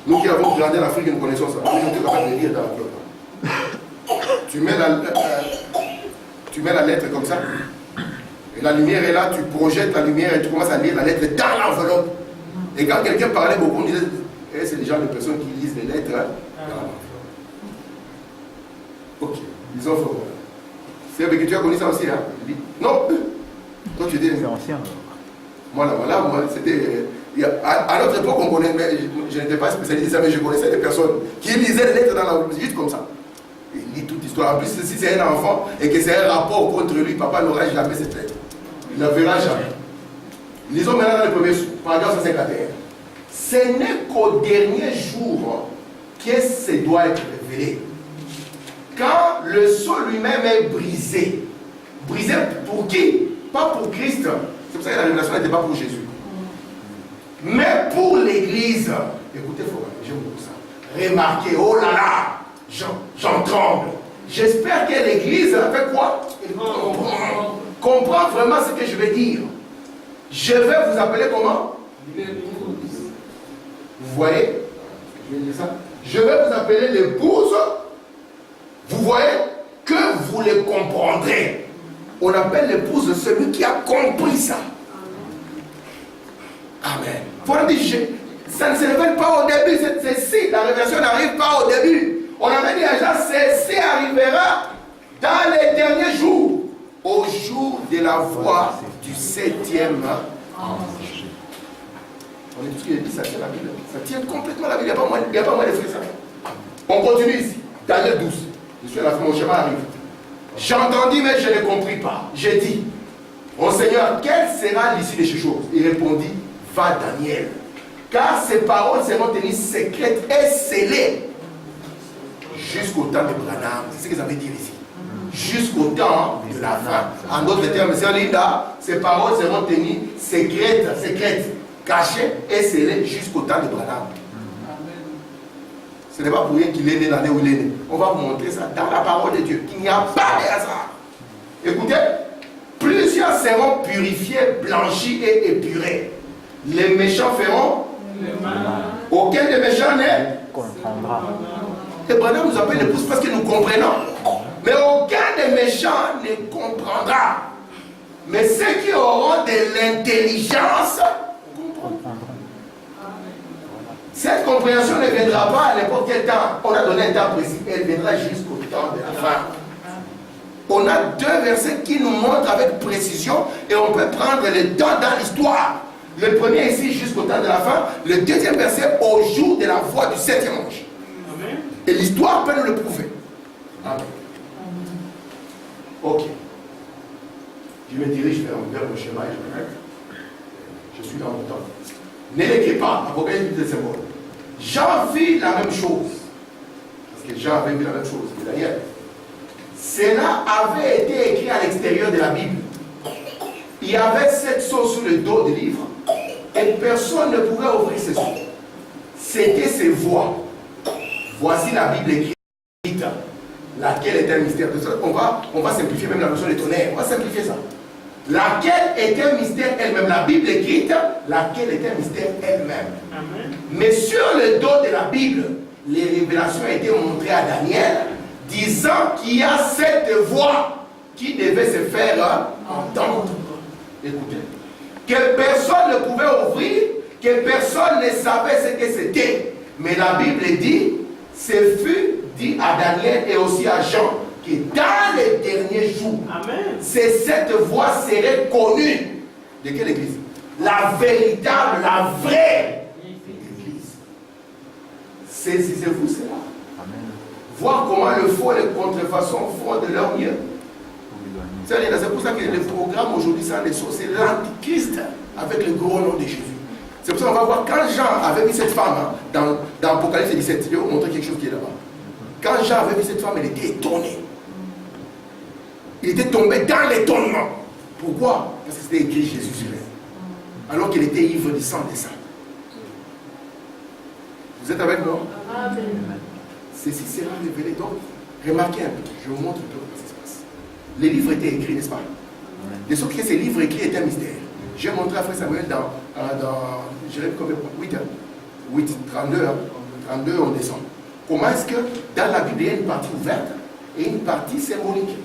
Nous qui avons regardé l'Afrique, nous connaissons ça. Nous sommes capables de lire dans l'enveloppe. Tu mets la lettre comme ça. Et la lumière est là, tu projettes la lumière et tu commences à lire la lettre dans l'enveloppe. Et quand quelqu'un parlait beaucoup, on disait, c'est les gens de personnes qui lisent les lettres dans l'enveloppe. Ok, disons fort. C'est vrai que tu as connu ça aussi, hein? Non. Toi, tu étais ancien. Moi, c'était. À notre époque, on connaissait, mais je n'étais pas spécialisé ça, mais je connaissais des personnes qui lisaient les lettres dans la juste comme ça. Il lit toute l'histoire. En plus, si c'est un enfant et que c'est un rapport contre lui, papa n'aura jamais cette lettre. Il ne la verra jamais. Lisons maintenant dans le premier paragraphe 151. Ce n'est qu'au dernier jour que ce doit être révélé. Quand le sceau lui-même est brisé. Brisé pour qui? Pas pour Christ. C'est pour ça que la révélation n'était pas pour Jésus. Mais pour l'Église. Écoutez, je vous dis ça. Remarquez, oh là là, j'en tremble. J'espère que l'Église fait quoi? Comprend vraiment ce que je vais dire. Je vais vous appeler comment? Vous voyez? Je vais dire ça. Je vais vous appeler l'épouse. Vous voyez que vous le comprendrez. On appelle l'épouse celui qui a compris ça. Amen. Faut dire, ça ne se révèle pas au début. C'est si la révélation n'arrive pas au début. On avait dit à Jean, ceci arrivera Dans les derniers jours, au jour de la voix du 7e ange. On est tout ce qu'il dit, ça tient la Bible. Ça tient complètement la Bible. Il n'y a pas moins de ça. On continue ici. Daniel 12. Je suis à la fin, mon chemin arrive. J'entendis, mais je ne compris pas. J'ai dit, ô Seigneur, quelle sera l'issue de ces choses? Il répondit, va Daniel. Car ces paroles seront tenues secrètes et scellées jusqu'au temps de Branham. C'est ce que ça veut dire ici. Jusqu'au temps de la fin. En d'autres termes, sœur Linda, ces paroles seront tenues secrètes, cachées et scellées jusqu'au temps de Branham. Ce n'est pas pour rien qu'il est né l'année où il est né. On va vous montrer ça dans la parole de Dieu. Il n'y a pas de hasard. Écoutez, plusieurs seront purifiés, blanchis et épurés. Les méchants feront aucun des méchants ne comprendra. Et Branham nous appelle les pouces parce que nous comprenons. Mais aucun des méchants ne comprendra. Mais ceux qui auront de l'intelligence comprendront. Cette compréhension ne viendra pas à n'importe quel temps. On a donné un temps précis. Elle viendra jusqu'au temps de la fin. On a deux versets qui nous montrent avec précision et on peut prendre le temps dans l'histoire. Le premier ici jusqu'au temps de la fin. Le deuxième verset au jour de la voix du 7e ange. Et l'histoire peut nous le prouver. Amen. Ok. Je me dirige vers mon chemin et je m'arrête. Je suis dans mon temps. Ne l'écrivez pas, Apocalypse des symboles. Jean vit la même chose. Parce que Jean avait vu la même chose que Daniel. Cela avait été écrit à l'extérieur de la Bible. Il y avait 7 sceaux sur le dos du livre et personne ne pouvait ouvrir ces sceaux. C'était ses voix. Voici la Bible écrite, laquelle est un mystère. On va simplifier même la notion de tonnerre. On va simplifier ça. Laquelle est un mystère elle-même. La Bible écrite, laquelle est un mystère elle-même. Mais sur le dos de la Bible, les révélations ont été montrées à Daniel, disant qu'il y a 7 voix qui devaient se faire entendre. Écoutez. Que personne ne pouvait ouvrir, que personne ne savait ce que c'était. Mais la Bible dit, ce fut dit à Daniel et aussi à Jean, que dans les derniers jours, ces 7 voix seraient connues. De quelle église? La véritable, la vraie église. Saisissez-vous cela. Voir comment le faux et les contrefaçons font de leur mieux. C'est pour ça que le programme aujourd'hui, c'est l'antichrist avec le gros nom de Jésus. C'est pour ça qu'on va voir quand Jean avait vu cette femme dans Apocalypse 17, je vais vous montrer quelque chose qui est là-bas. Quand Jean avait vu cette femme, il était étonné. Il était tombé dans l'étonnement. Pourquoi? Parce que c'était écrit Jésus sur elle. Alors qu'il était ivre du sang des saints. Vous êtes avec moi? Amen. Ceci sera révélé. Donc, remarquez un peu. Je vous montre un peu comment ça se passe. Les livres étaient écrits, n'est-ce pas? De sorte que ces livres écrits étaient un mystère. J'ai montré à Frère Samuel dans je l'ai combien? 8, 32, on descend. Comment est-ce que dans la Bible, il y a une partie ouverte et une partie symbolique?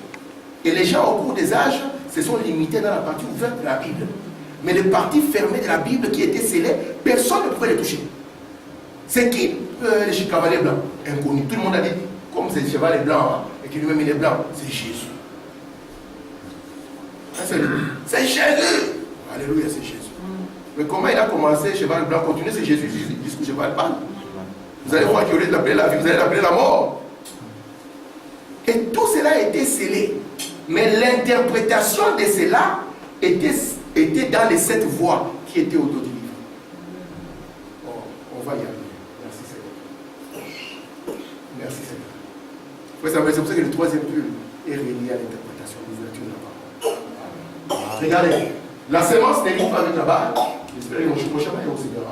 Et les gens, au cours des âges, se sont limités dans la partie ouverte de la Bible. Mais les parties fermées de la Bible qui étaient scellées, personne ne pouvait les toucher. C'est qui? Les cavaliers blancs, inconnus. Tout le monde a dit, comme c'est le cheval blanc, hein, et qu'il lui-même il est blanc, c'est Jésus. C'est Jésus. Alléluia, c'est Jésus. Mais comment il a commencé, cheval blanc, continuer, c'est Jésus, jusqu'au cheval parle. Vous allez voir qu'il aurait l'appeler la vie, vous allez l'appeler la mort. Et tout cela a été scellé. Mais l'interprétation de cela était dans les 7 voix qui étaient au dos du livre. Oh, on va y arriver. Merci Seigneur. Merci Seigneur. C'est pour ça que le 3e pull est relié à l'interprétation, l'ouverture de la parole. Regardez, la sémence n'est pas avec la barre. J'espère que mon chemin est aussi bien.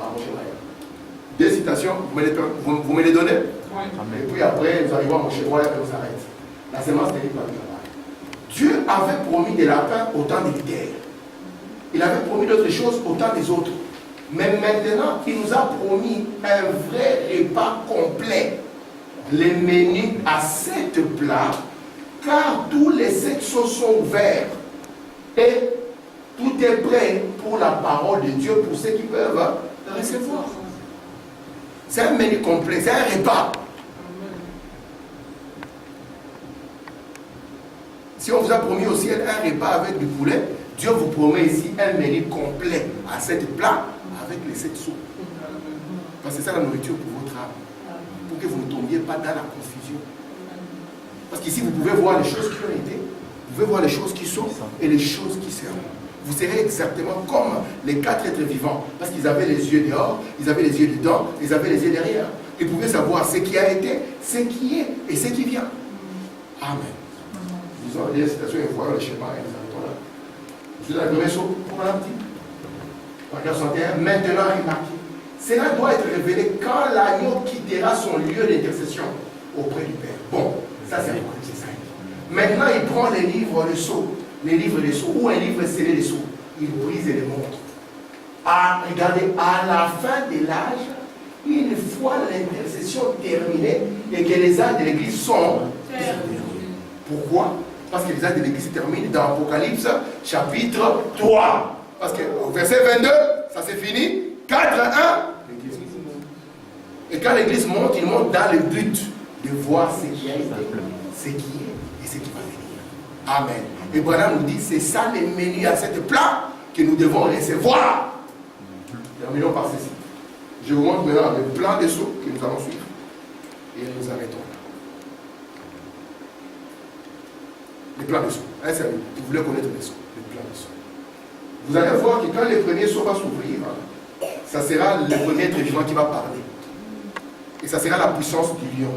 Deux citations, vous me les donnez? Et puis après, nous arrivons à mon chemin et on s'arrête. La sémence n'est pas avec la barre. Dieu avait promis des lapins au temps des terres. Il avait promis d'autres choses au temps des autres. Mais maintenant, il nous a promis un vrai repas complet. Les menus à 7 plats, car tous les 7 sauces sont ouverts. Et tout est prêt pour la parole de Dieu, pour ceux qui peuvent la recevoir. C'est un menu complet, c'est un repas. Si on vous a promis au ciel un repas avec du poulet, Dieu vous promet ici un menu complet à 7 plats avec les 7 sous. Parce que c'est ça la nourriture pour votre âme. Pour que vous ne tombiez pas dans la confusion. Parce qu'ici, vous pouvez voir les choses qui ont été, vous pouvez voir les choses qui sont et les choses qui seront. Vous serez exactement comme les 4 êtres vivants. Parce qu'ils avaient les yeux dehors, ils avaient les yeux dedans, ils avaient les yeux derrière. Ils pouvaient savoir ce qui a été, ce qui est et ce qui vient. Amen. Nous allons lire la citation et voir le schéma et nous arrêtons là. Je suis dans le premier saut, pour un petit. Paragraphe 61. Maintenant, remarquez. Cela doit être révélé quand l'agneau quittera son lieu d'intercession auprès du Père. Bon, ça c'est ça. Maintenant, il prend les livres de sceaux, les livres des sceaux, ou un livre scellé des sceaux. Il brise et les montre. Regardez, à la fin de l'âge, une fois l'intercession terminée et que les âges de l'Église sont terminés. Pourquoi? Parce que les âges de l'Église se terminent dans Apocalypse chapitre 3. Parce que au verset 22, ça c'est fini. 4, 1, l'Église. Et quand l'Église monte, il monte dans le but de voir ce qui a été, ce qui est et ce qui va venir. Amen. Et Branham nous dit, c'est ça le menu à cette plat que nous devons recevoir. Terminons par ceci. Je vous montre maintenant le plan des sauts que nous allons suivre. Et nous arrêtons. Le plan des sauts. Vous voulez connaître les sauts. Le plan des sauts. Vous allez voir que quand le premier saut va s'ouvrir, ça sera le premier être vivant qui va parler. Et ça sera la puissance du lion.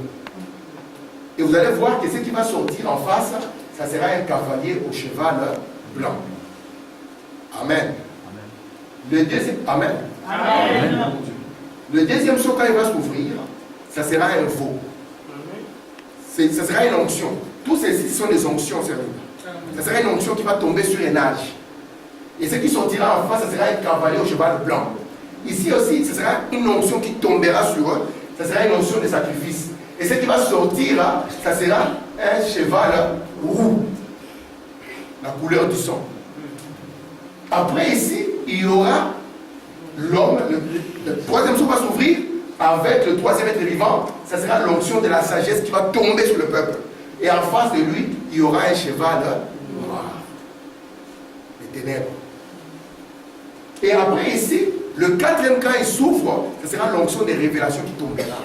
Et vous allez voir que ce qui va sortir en face, ça sera un cavalier au cheval blanc. Amen. Le deuxième, amen. Amen. Le deuxième saut, quand il va s'ouvrir, ça sera un veau. Ça sera une onction. Tous ceci sont des onctions, c'est vrai. Ça sera une onction qui va tomber sur un âge. Et ce qui sortira en face, ça sera un cavalier au cheval blanc. Ici aussi, ce sera une onction qui tombera sur eux. Ça sera une onction de sacrifice. Et ce qui va sortir, ça sera un cheval roux. La couleur du sang. Après ici, il y aura l'homme. Le troisième saut va s'ouvrir avec le troisième être vivant. Ça sera l'onction de la sagesse qui va tomber sur le peuple. Et en face de lui, il y aura un cheval noir. Les ténèbres. Et après ici, le quatrième, quand il s'ouvre, ce sera l'onction des révélations qui tombera.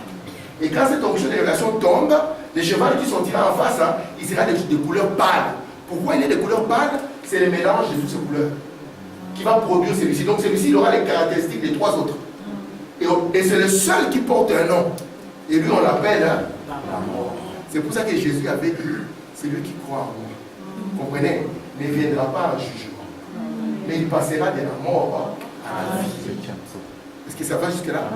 Et quand cette onction des révélations tombe, le cheval qui sortira en face, il sera de couleurs pâles. Pourquoi il est de couleurs pâles? C'est le mélange de toutes ces couleurs qui va produire celui-ci. Donc celui-ci, il aura les caractéristiques des 3 autres. Et c'est le seul qui porte un nom. Et lui, on l'appelle la mort. C'est pour ça que Jésus avait dit, celui qui croit en moi, comprenez, ne viendra pas en jugement. Mais il passera de la mort à la vie. Est-ce que ça va jusque-là?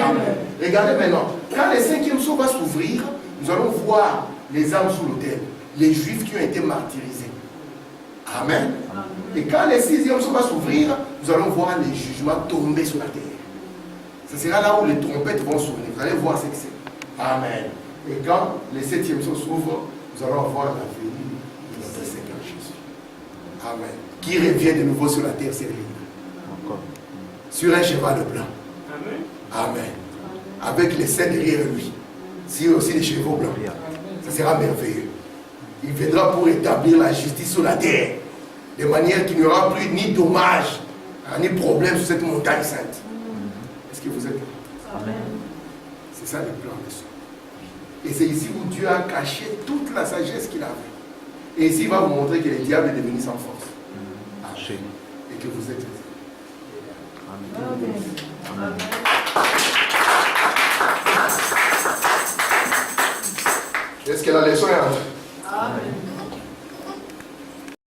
Amen. Regardez maintenant, quand le 5e saut va s'ouvrir, nous allons voir les âmes sous l'autel, les juifs qui ont été martyrisés. Amen. Et quand le 6e saut va s'ouvrir, nous allons voir les jugements tomber sur la terre. Ce sera là où les trompettes vont sonner. Vous allez voir ce que c'est. Amen. Et quand le 7e saut s'ouvre, nous allons voir la venue de notre Seigneur Jésus. Amen. Qui revient de nouveau sur la terre, c'est lui. Sur un cheval blanc. Amen. Avec les saints derrière lui. Sur aussi les chevaux blancs. Ça sera merveilleux. Il viendra pour établir la justice sur la terre. De manière qu'il n'y aura plus ni dommage, ni problème sur cette montagne sainte. Est-ce que vous êtes là? Amen. C'est ça le plan de ça. Et c'est ici où Dieu a caché toute la sagesse qu'il avait. Et ici, il va vous montrer que le diable est devenu sans force. Amen. Et que vous êtes. Amen. Amen. Est-ce que la leçon est entrée? Amen.